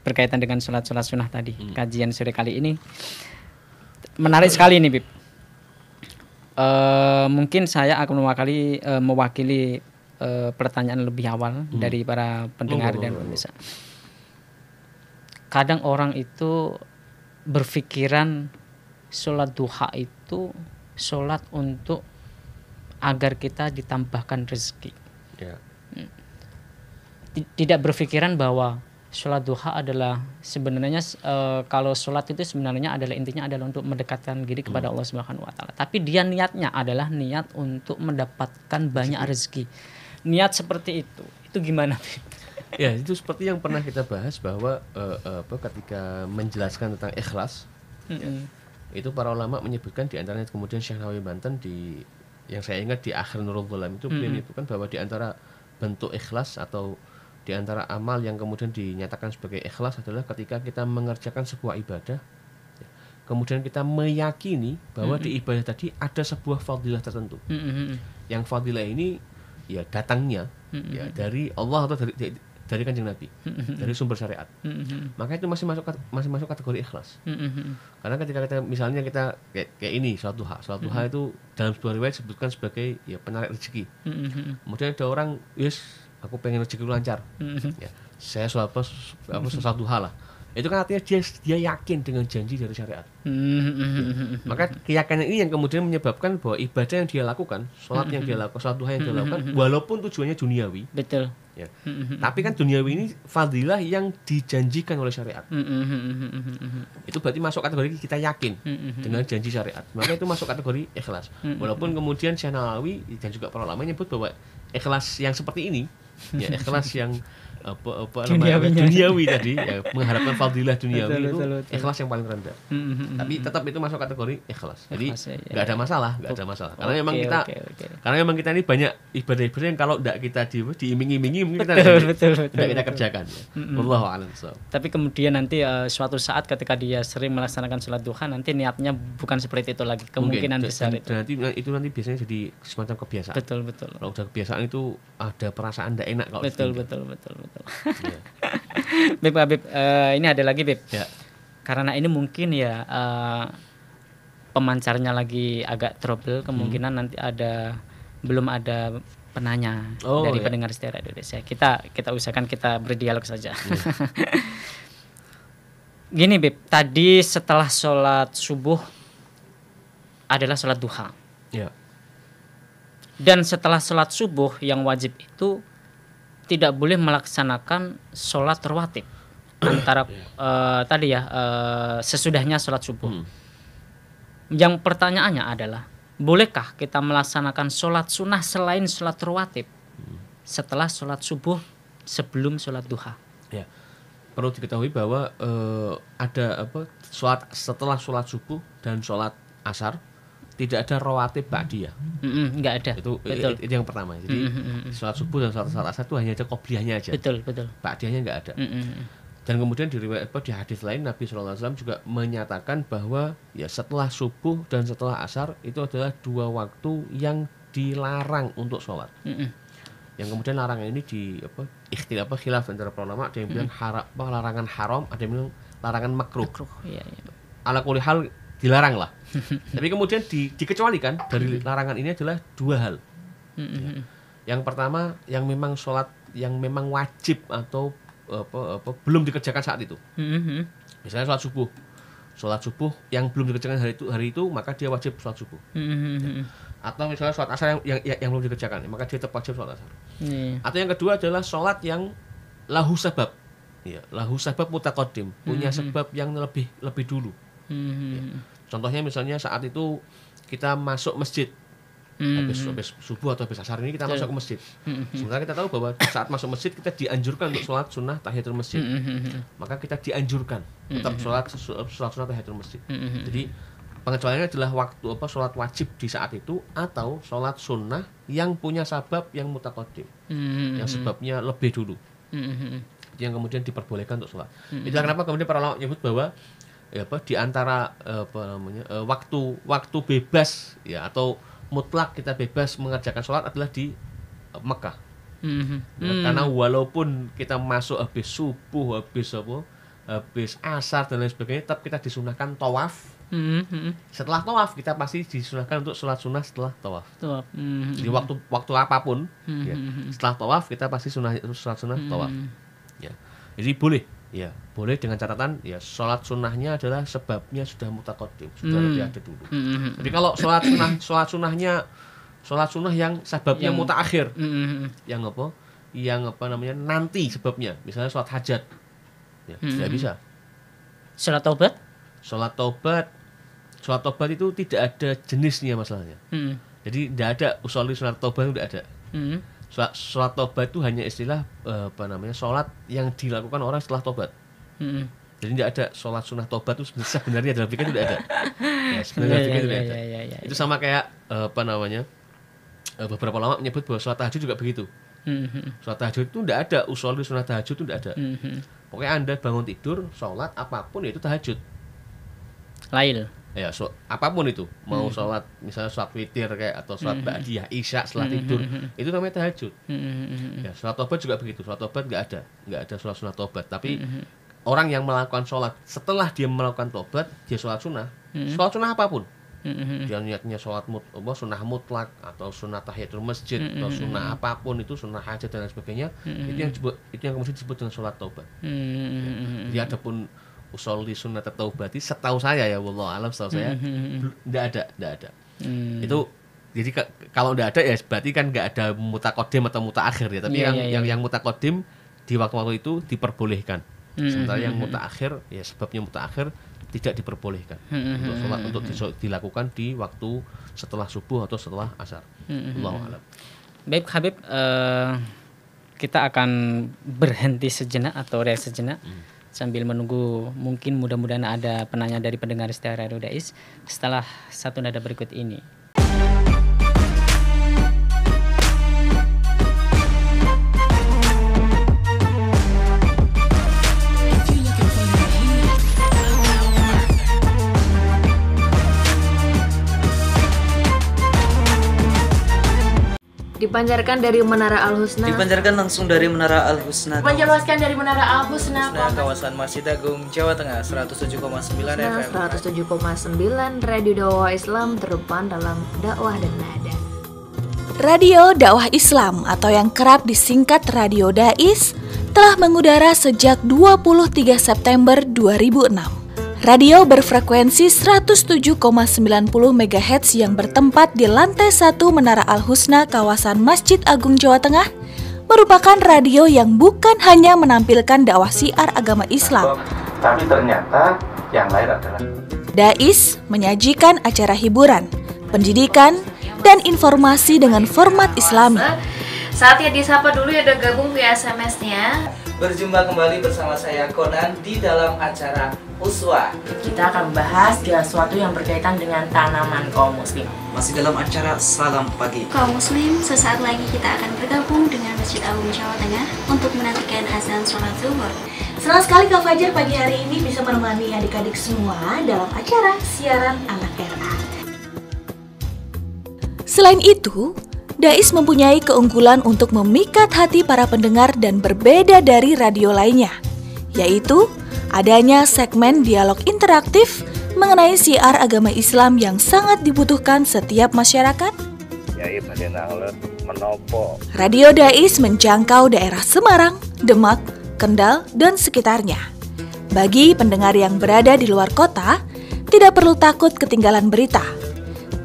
berkaitan dengan sholat sunnah tadi. Kajian sore kali ini menarik sekali nih, Bib. Mungkin saya akan mewakili pertanyaan lebih awal dari para pendengar dan pemirsa. Kadang orang itu berpikiran sholat duha itu sholat untuk agar kita ditambahkan rezeki. Tidak berpikiran bahwa sholat duha adalah sebenarnya kalau sholat itu sebenarnya adalah intinya adalah untuk mendekatkan diri kepada Allah Subhanahu Wa Taala. Tapi dia niatnya adalah niat untuk mendapatkan banyak rezeki. Niat seperti itu gimana? Ya itu seperti yang pernah kita bahas bahwa ketika menjelaskan tentang ikhlas itu para ulama menyebutkan di antaranya kemudian Syekh Nawawi Banten yang saya ingat di akhir Nurul Ghulam itu beliau menyebutkan bahwa di antara bentuk ikhlas atau di antara amal yang kemudian dinyatakan sebagai ikhlas adalah ketika kita mengerjakan sebuah ibadah kemudian kita meyakini bahwa di ibadah tadi ada sebuah fadilah tertentu. Yang fadilah ini ya datangnya ya dari Allah atau dari Kanjeng Nabi, dari sumber syariat. Maka itu masih masuk kategori ikhlas. Karena ketika kita misalnya kita kayak ini sholat duha itu dalam sebuah riwayat disebutkan sebagai ya penarik rezeki. Kemudian ada orang, yes, aku pengen rezeki lancar. Ya, saya sholat duha lah. Itu kan artinya dia yakin dengan janji dari syariat. Maka keyakinan ini yang kemudian menyebabkan bahwa ibadah yang dia lakukan, sholat yang dia lakukan, sholat duha yang dia lakukan, walaupun tujuannya duniawi. Betul. Ya. Tapi kan duniawi ini fadilah yang dijanjikan oleh syariat. Itu berarti masuk kategori kita yakin dengan janji syariat. Maka itu masuk kategori ikhlas. Walaupun kemudian Syekh Nawawi dan juga para ulama menyebut bahwa ikhlas yang seperti ini, ya ikhlas yang duniawi tadi ya, mengharapkan fadilah duniawi itu betul. ikhlas yang paling rendah. Tapi tetap itu masuk kategori ikhlas. Jadi nggak ada masalah. Karena memang karena memang kita ini banyak ibadah-ibadah yang kalau tidak kita diiming-imingi mungkin kita tidak kita kerjakan. Wallahu a'lam. Tapi kemudian nanti suatu saat ketika dia sering melaksanakan sholat duha, nanti niatnya bukan seperti itu lagi, kemungkinan besar itu. Itu nanti biasanya jadi semacam kebiasaan. Betul. Kalau udah kebiasaan itu ada perasaan tidak enak kalau betul. Ya. Beb, Habib, ini ada lagi Beb. Ya. Karena ini mungkin ya pemancarnya lagi agak trouble, kemungkinan nanti belum ada penanya dari pendengar Setia Indonesia. Kita usahakan kita berdialog saja. Gini Beb, tadi setelah sholat subuh adalah sholat duha. Ya. Dan setelah sholat subuh yang wajib itu tidak boleh melaksanakan sholat rawatib antara tadi ya sesudahnya sholat subuh. Yang pertanyaannya adalah, bolehkah kita melaksanakan sholat sunnah selain sholat rawatib setelah sholat subuh sebelum sholat duha? Ya, perlu diketahui bahwa ada sholat setelah sholat subuh dan sholat asar tidak ada rawatib ba'diyah. Enggak ada. Itu yang pertama. Jadi sholat subuh dan sholat asar itu hanya ada qobliyahnya aja. Betul. Ba'diyahnya enggak ada. Dan kemudian di hadis lain Nabi SAW juga menyatakan bahwa ya setelah subuh dan setelah asar itu adalah dua waktu yang dilarang untuk sholat. Yang kemudian larangan ini khilaf antara para ulama, ada yang bilang larangan haram, ada yang bilang larangan makruh. Iya. Ala kulli hal dilarang lah. Tapi kemudian dikecualikan dari larangan ini adalah dua hal. Yang pertama yang memang sholat yang memang wajib atau belum dikerjakan saat itu. Misalnya sholat subuh yang belum dikerjakan hari itu maka dia wajib sholat subuh. Atau misalnya sholat asar yang belum dikerjakan maka dia tetap wajib sholat asar. Atau yang kedua adalah sholat yang lahu sabab. Ya, lahu sabab mutaqaddim, punya sebab yang lebih dulu. Ya. Contohnya misalnya saat itu kita masuk masjid habis subuh atau habis asar ini kita masuk ke masjid. Sementara kita tahu bahwa saat masuk masjid kita dianjurkan untuk sholat sunnah tahiyatul masjid. Maka kita dianjurkan tetap sholat sunnah tahiyatul masjid. Jadi pengecualiannya adalah waktu sholat wajib di saat itu atau sholat sunnah yang punya sabab yang mutaqaddim, yang sebabnya lebih dulu, yang kemudian diperbolehkan untuk sholat. Itulah kenapa kemudian para ulama menyebut bahwa di antara waktu bebas ya atau mutlak kita bebas mengerjakan sholat adalah di Mekah. Karena walaupun kita masuk habis subuh, habis asar dan lain sebagainya, tetap kita disunahkan tawaf. Setelah tawaf kita pasti disunahkan untuk sholat sunnah setelah tawaf. Di waktu apapun, ya, setelah tawaf kita pasti sholat sunnah tawaf. Ya, jadi boleh dengan catatan ya sholat sunnahnya adalah sebabnya sudah mutaqaddim, sudah lebih ada dulu. Tapi kalau sholat sunnah yang sebabnya mutaakhir, yang nanti sebabnya, misalnya sholat hajat, ya tidak bisa. Sholat taubat itu tidak ada jenisnya masalahnya. Jadi tidak ada usholi sholat taubat itu tidak ada. Sholat taubat itu hanya istilah sholat yang dilakukan orang setelah taubat. Jadi tidak ada sholat sunnah taubat itu sebenarnya dalam fikih tidak ada. Ya, sebenarnya fikih tidak ada. Itu sama kayak beberapa ulama menyebut bahwa sholat tahajud juga begitu. Sholat tahajud itu tidak ada usholi sunnah tahajud itu tidak ada. Pokoknya Anda bangun tidur, sholat apapun itu tahajud. Lail. Ya, apapun itu, mau sholat misalnya sholat witir kayak atau sholat ba'diyah isya setelah tidur, itu namanya tahajud. Ya, sholat taubat juga begitu. Sholat taubat nggak ada sholat sunnah taubat. Tapi orang yang melakukan sholat setelah dia melakukan taubat, dia sholat sunnah apapun. Dia niatnya sholat sunnah mutlak atau sunnah tahiyatul masjid atau sunnah apapun itu, sunnah hajat dan lain sebagainya, itu yang kemudian disebut dengan sholat taubat. Jadi adapun usholi sunnat taubati setahu saya ya wallahu alam, setahu saya enggak ada. Itu jadi kalau enggak ada ya berarti kan enggak ada mutaqaddim atau mutaakhir ya, tapi yang mutaqaddim di waktu-waktu itu diperbolehkan. Sementara yang mutaakhir ya sebabnya mutaakhir tidak diperbolehkan untuk sholat untuk dilakukan di waktu setelah subuh atau setelah asar. Wallahu alam. Baik Habib, kita akan berhenti sejenak atau rehat sejenak sambil menunggu, mungkin mudah-mudahan ada penanya dari pendengar setia Radio Dais setelah satu nada berikut ini. Dipancarkan dari Menara Al-Husna. Dipancarkan langsung dari Menara Al-Husna. Dipancarkan dari Menara Al-Husna. Kawasan Masjid Agung, Jawa Tengah, 107,9 FM. 107,9 Radio Dakwah Islam terdepan dalam dakwah dan nada. Radio Dakwah Islam atau yang kerap disingkat Radio Dais telah mengudara sejak 23 September 2006. Radio berfrekuensi 107,90 MHz yang bertempat di lantai 1 Menara Al-Husna kawasan Masjid Agung Jawa Tengah merupakan radio yang bukan hanya menampilkan dakwah syiar agama Islam, tapi ternyata yang lain adalah Dais menyajikan acara hiburan, pendidikan, dan informasi dengan format Islami. Saatnya disapa dulu ya, udah gabung via SMS-nya. Berjumpa kembali bersama saya Conan di dalam acara Uswa. Kita akan membahas sesuatu yang berkaitan dengan tanaman kaum muslim. Masih dalam acara Salam Pagi. Kaum muslim, sesaat lagi kita akan bergabung dengan Masjid Agung Jawa Tengah untuk menantikan azan sholat zuhur. Senang sekali Kak Fajar pagi hari ini bisa menemani adik-adik semua dalam acara siaran anak RA. Selain itu, Dais mempunyai keunggulan untuk memikat hati para pendengar dan berbeda dari radio lainnya, yaitu adanya segmen dialog interaktif mengenai syiar agama Islam yang sangat dibutuhkan setiap masyarakat. Radio Dais menjangkau daerah Semarang, Demak, Kendal, dan sekitarnya. Bagi pendengar yang berada di luar kota, tidak perlu takut ketinggalan berita.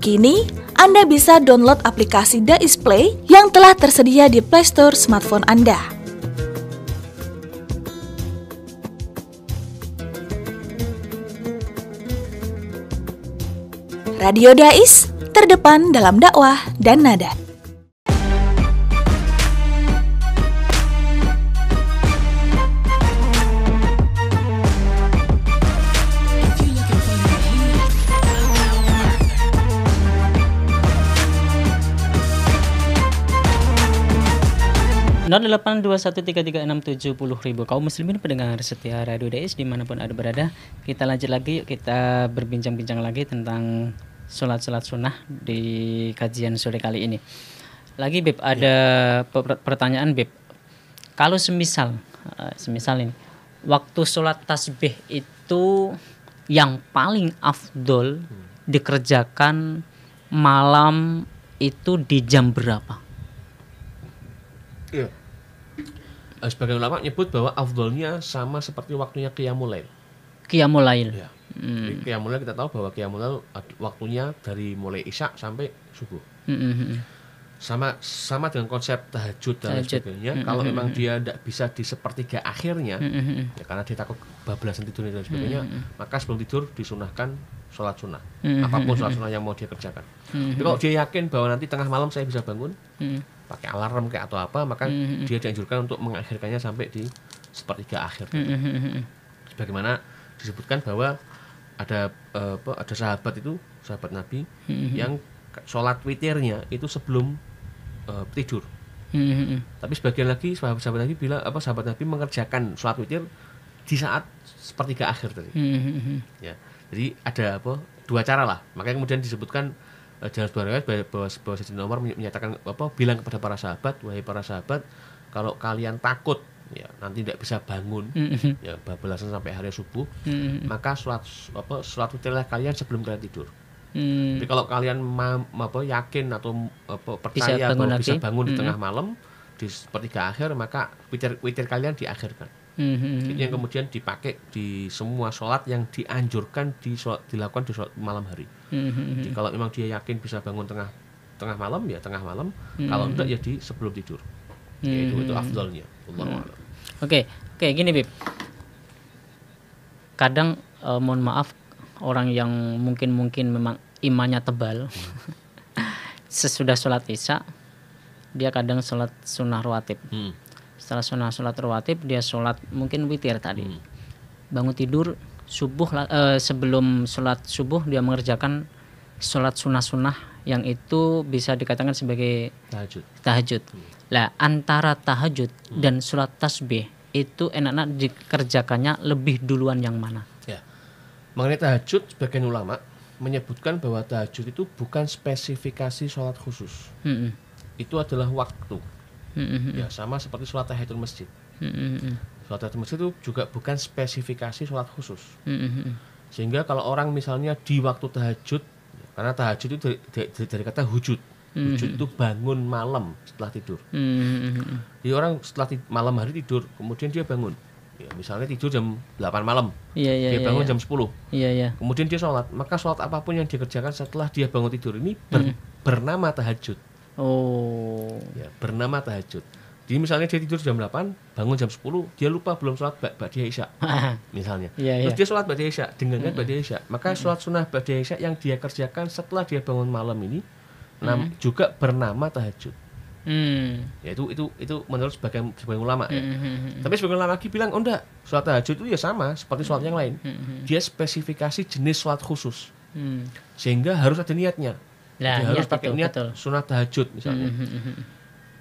Kini, Anda bisa download aplikasi Dais Play yang telah tersedia di Play Store smartphone Anda. Radio Dais, terdepan dalam dakwah dan nada. Not 82133670000 kaum muslimin pendengar setia Radio Dais dimanapun Anda berada. Kita lanjut lagi, yuk kita berbincang-bincang lagi tentang sholat-sholat sunnah di kajian sore kali ini. Lagi Beb, ada pertanyaan Beb. Kalau semisal ini waktu sholat tasbih itu yang paling afdol dikerjakan malam itu di jam berapa? Iya. Sebagian ulama nyebut bahwa afdolnya sama seperti waktunya qiyamul lail. Qiyamul lail. Ya. Jadi qiyamul lail kita tahu bahwa qiyamul lail waktunya dari mulai isya sampai subuh. Sama dengan konsep tahajud dan sebagainya. Kalau memang dia tidak bisa di sepertiga akhirnya, ya karena dia takut bablasan tidur dan sebagainya, maka sebelum tidur disunahkan sholat sunnah. Apapun sholat sunnah yang mau dia kerjakan. Tapi kalau dia yakin bahwa nanti tengah malam saya bisa bangun, pakai alarm kayak atau apa, maka dia dianjurkan untuk mengakhirkannya sampai di sepertiga akhir. Sebagaimana disebutkan bahwa ada sahabat Nabi yang sholat witirnya itu sebelum tidur. Tapi sebagian lagi sahabat Nabi mengerjakan sholat witir di saat sepertiga akhir tadi. Ya, jadi ada dua cara lah. Makanya kemudian disebutkan dalam sebuah riwayat bahwa Sayyidina Umar menyatakan bilang kepada para sahabat, wahai para sahabat, kalau kalian takut ya nanti tidak bisa bangun ya bablasan sampai hari subuh, maka sholat witirlah kalian sebelum kalian tidur. Tapi kalau kalian yakin atau percaya bahwa bisa bangun di tengah malam di sepertiga akhir, maka witir kalian diakhirkan. Itu yang kemudian dipakai di semua sholat yang dianjurkan dilakukan di sholat malam hari. Jadi kalau memang dia yakin bisa bangun tengah malam ya tengah malam, kalau enggak ya di sebelum tidur. Itu afdalnya. Oke, gini Bib. Kadang mohon maaf, orang yang mungkin memang imannya tebal sesudah sholat isya dia kadang sholat sunnah rawatib. Setelah sholat rawatib dia sholat mungkin witir tadi. Bangun tidur subuh sebelum sholat subuh dia mengerjakan sholat sunnah yang itu bisa dikatakan sebagai tahajud. Lah antara tahajud dan sholat tasbih itu enaknya dikerjakannya lebih duluan yang mana? Ya. Mengenai tahajud, sebagian ulama menyebutkan bahwa tahajud itu bukan spesifikasi sholat khusus. Itu adalah waktu. Ya, sama seperti sholat tahiyatul masjid. Sholat tahiyatul masjid itu juga bukan spesifikasi sholat khusus. Sehingga kalau orang misalnya di waktu tahajud, karena tahajud itu dari kata hujud. Hujud itu bangun malam setelah tidur. Jadi orang setelah malam hari tidur, kemudian dia bangun. Ya, misalnya tidur jam 8 malam, dia bangun jam 10. Kemudian dia sholat. Maka sholat apapun yang dikerjakan setelah dia bangun tidur ini bernama tahajud. Ya, bernama tahajud. Jadi misalnya dia tidur jam 8, bangun jam 10, dia lupa belum sholat ba'diyah isya. Misalnya. Terus dia sholat ba'diyah isya, dengannya ba'diyah isya. Maka sholat sunnah ba'diyah isya yang dia kerjakan setelah dia bangun malam ini juga bernama tahajud. Ya itu menurut sebagian ulama ya. Tapi sebagian ulama lagi bilang, oh enggak, sholat tahajud itu ya sama seperti sholat yang lain. Dia spesifikasi jenis sholat khusus. Sehingga harus ada niatnya. Dia harus pakai niat sunat tahajud misalnya.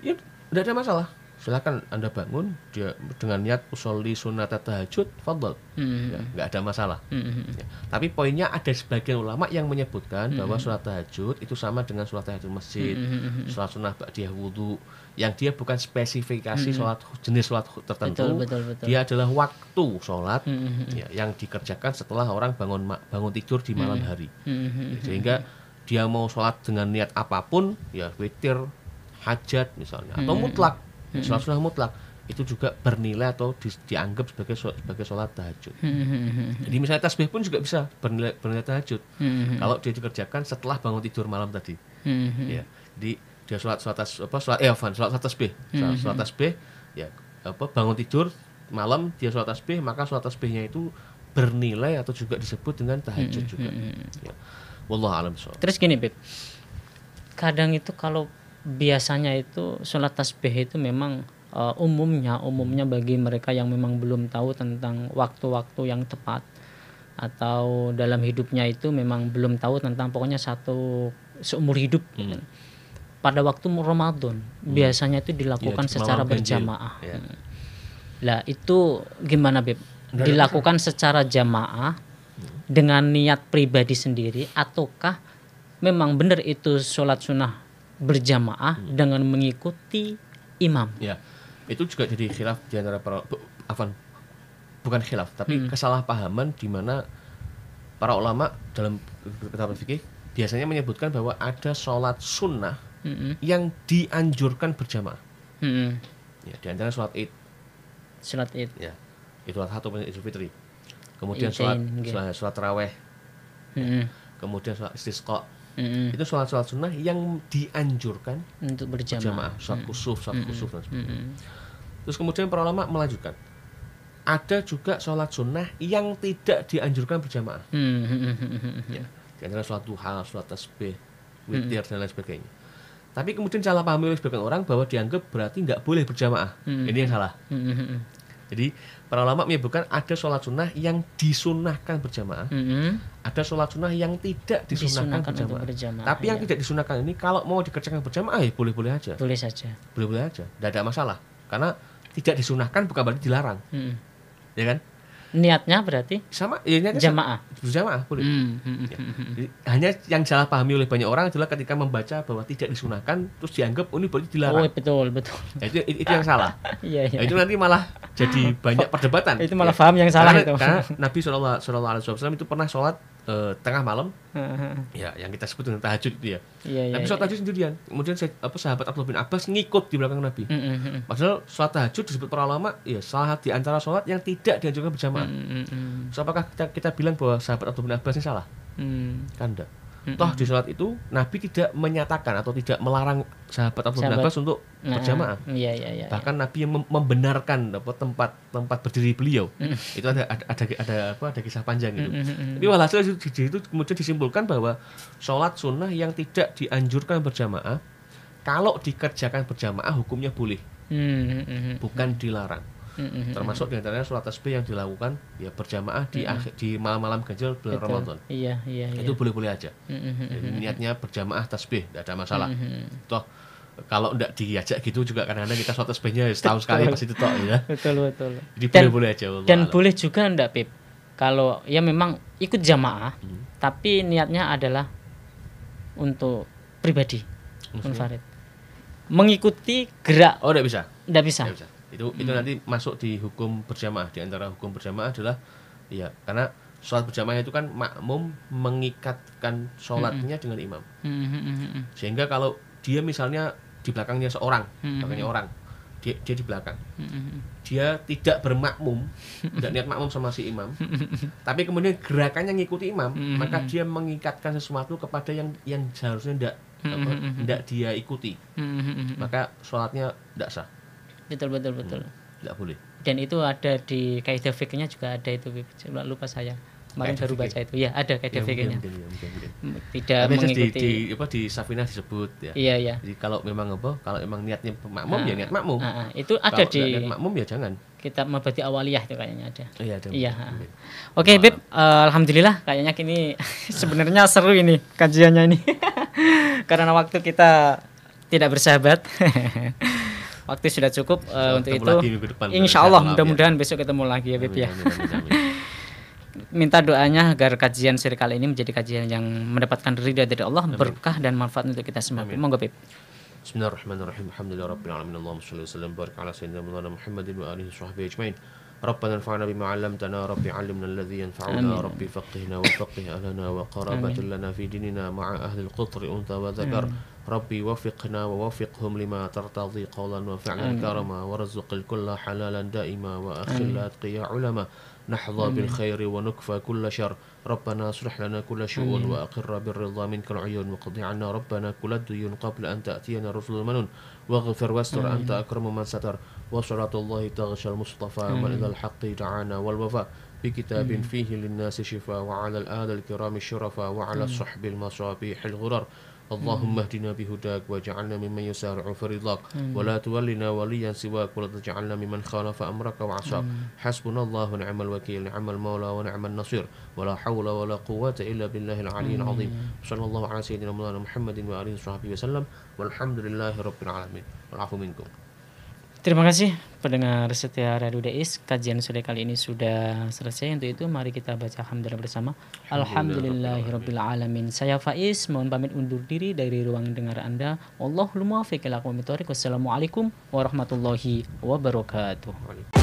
Ya tidak ada masalah. Silakan Anda bangun dia dengan niat usolli sunat tahajud, fadhal. Ya, enggak ada masalah. Ya. Tapi poinnya ada sebagian ulama yang menyebutkan bahwa sholat tahajud itu sama dengan sholat tahajud masjid, sholat sunnah ba'diyah wudu, yang dia bukan spesifikasi jenis sholat tertentu. Betul. Dia adalah waktu sholat ya, yang dikerjakan setelah orang bangun tidur di malam hari. Sehingga dia mau sholat dengan niat apapun, ya witir, hajat misalnya, atau mutlak. Sholat sunnah mutlak itu juga bernilai atau dianggap sebagai sholat tahajud. Jadi misalnya tasbih pun juga bisa bernilai tahajud kalau dia dikerjakan setelah bangun tidur malam tadi. Ya, jadi dia sholat tasbih, sholat tasbih, ya bangun tidur malam dia sholat tasbih, maka sholat tasbihnya itu bernilai atau juga disebut dengan tahajud juga. Ya. Wallahu a'lam bishawab. Terus gini, Beb. Kadang itu kalau biasanya itu sholat tasbih itu memang umumnya bagi mereka yang memang belum tahu tentang waktu-waktu yang tepat atau dalam hidupnya itu memang belum tahu tentang pokoknya seumur hidup. Pada waktu Ramadan biasanya itu dilakukan secara berjamaah. Lah itu gimana, Beb? Dilakukan secara jamaah dengan niat pribadi sendiri ataukah memang benar itu sholat sunnah berjamaah dengan mengikuti imam? Ya, itu juga jadi khilaf di antara para bukan khilaf tapi kesalahpahaman di mana para ulama dalam kitab fikih biasanya menyebutkan bahwa ada sholat sunnah yang dianjurkan berjamaah. Ya, di antara sholat Id. Ya, Idul Adha atau Idul Fitri. Kemudian sholat tarawih. Kemudian sholat istisqa. Itu sholat sunnah yang dianjurkan untuk berjamaah. Sholat kusuf dan sebagainya. Terus kemudian para ulama melanjutkan, ada juga sholat sunnah yang tidak dianjurkan berjamaah. Ya, di antara sholat duha, sholat tasbih, witir dan lain sebagainya. Tapi kemudian salah pahami oleh sebagian orang bahwa dianggap berarti nggak boleh berjamaah. Ini yang salah. Jadi para ulama menyebutkan ada sholat sunnah yang disunahkan berjamaah, ada sholat sunnah yang tidak disunahkan berjamaah. Tapi yang tidak disunahkan ini kalau mau dikerjakan berjamaah ya boleh-boleh aja. Boleh saja. Boleh-boleh aja, tidak ada masalah. Karena tidak disunahkan bukan berarti dilarang, ya kan? Niatnya berarti sama, ya niatnya jamaah. Berjamaah boleh. Ya. Jadi, hanya yang salah pahami oleh banyak orang adalah ketika membaca bahwa tidak disunahkan terus dianggap ini berarti dilarang. Oh betul. Ya, itu yang salah. Iya. Itu nanti malah jadi banyak perdebatan. Itu malah paham yang salah itu. Karena Nabi SAW itu pernah sholat tengah malam, ya yang kita sebut dengan tahajud itu ya. Nabi sholat tahajud sendirian. Kemudian sahabat Abdullah bin Abbas ngikut di belakang Nabi. Padahal sholat tahajud disebut para ulama ya salah di antara sholat yang tidak dianjurkan berjamaah. So, apakah kita bilang bahwa sahabat Abdullah bin Abbas ini salah? Kan enggak. Toh di sholat itu Nabi tidak menyatakan atau tidak melarang sahabat Abdullah bin Abbas untuk berjamaah. Bahkan Nabi yang membenarkan tempat berdiri beliau. Itu ada kisah panjang itu. Tapi walhasil itu kemudian disimpulkan bahwa sholat sunnah yang tidak dianjurkan berjamaah kalau dikerjakan berjamaah hukumnya boleh. bukan dilarang. Termasuk diantaranya sholat tasbih yang dilakukan ya berjamaah di malam-malam ganjil bulan Ramadan. Iya. Itu boleh-boleh aja. Jadi niatnya berjamaah tasbih, tidak ada masalah. Toh kalau tidak diajak gitu juga kadang-kadang kita sholat tasbihnya setahun sekali pasti itu toh ya. Betul. Jadi boleh-boleh aja. Dan boleh juga enggak, Pip? Kalau ya memang ikut jamaah, tapi niatnya adalah untuk pribadi, munfarid. Mengikuti gerak. Oh, tidak bisa. Tidak bisa. Itu nanti masuk di hukum berjamaah. Di antara hukum berjamaah adalah ya karena sholat berjamaah itu kan makmum mengikatkan sholatnya dengan imam. Sehingga kalau dia misalnya di belakangnya seorang, dia di belakang. Dia tidak bermakmum, tidak niat makmum sama si imam. Tapi kemudian gerakannya ngikuti imam, maka dia mengikatkan sesuatu kepada yang seharusnya tidak dia ikuti. Maka sholatnya tidak sah. Betul. Tidak boleh. Dan itu ada di kaidah fikihnya juga ada itu, lupa saya. Kemarin baru baca itu. Ya, ada kaidah fikihnya. Tidak mengikuti di Safinah disebut ya. Iya. Jadi kalau memang niatnya makmum ya niat makmum. Itu ada di niat makmum ya jangan. Kitab Mabadi Awaliyah itu kayaknya ada. Iya. Oke, Beb, alhamdulillah kayaknya kini sebenarnya seru ini kajiannya ini. Karena waktu kita tidak bersahabat. Waktu sudah cukup untuk itu. Insya Allah mudah-mudahan besok ketemu lagi ya, Beb ya. Minta doanya agar kajian seri kali ini menjadi kajian yang mendapatkan ridha dari Allah, berkah dan manfaat untuk kita semua. Monggo, Beb. Bismillahirrahmanirrahim. Alhamdulillahirabbil alamin. Allahumma shalli wa sallim barik ala sayyidina Muhammadin wa alihi washabbihi ajmain. ربنا انفعنا بما علمتنا ربي علمنا الذي ينفعنا ربي فقهنا وفقه أهلنا وقرابة لنا في ديننا مع أهل القطر أنثى وذكر ربي وفقنا ووفقهم لما ترتضي قولا وفعلا كرما ورزق الكل حلالا دائما وأخل أتقيا علما نحظى بالخير ونكفى كل شر ربنا اصلح لنا كل شؤون وأقر بالرضا منك العيون وقضي عنا ربنا كل الديون قبل أن تأتينا رسل المنون واغفر واستر أنت أكرم من ستر وصلاة الله تغشى المصطفى وإلى الحق دعانا والوفاء بكتاب فيه للناس شفاء وعلى الآل الكرام الشرفاء وعلى الصحب المصابيح الغرر اللهم اهدنا بهداك واجعلنا ممن يسارع في رضاك ولا تولنا وليا سواك ولا تجعلنا ممن خالف أمرك وعصاك حسبنا الله ونعم الوكيل نعم المولى ونعم النصير ولا حول ولا قوة إلا بالله العلي العظيم صلى الله على سيدنا مولانا محمد وآله وصحبه وسلم والحمد لله رب العالمين والعفو منكم. Terima kasih pendengar setia Radio Dais. Kajian sore kali ini sudah selesai. Untuk itu mari kita baca hamdalah bersama. Alhamdulillahirabbil alamin. Saya Faiz mohon pamit undur diri dari ruang dengar Anda. Wallahul muwaffiq ila aqwamit thoriq. Wassalamualaikum warahmatullahi wabarakatuh.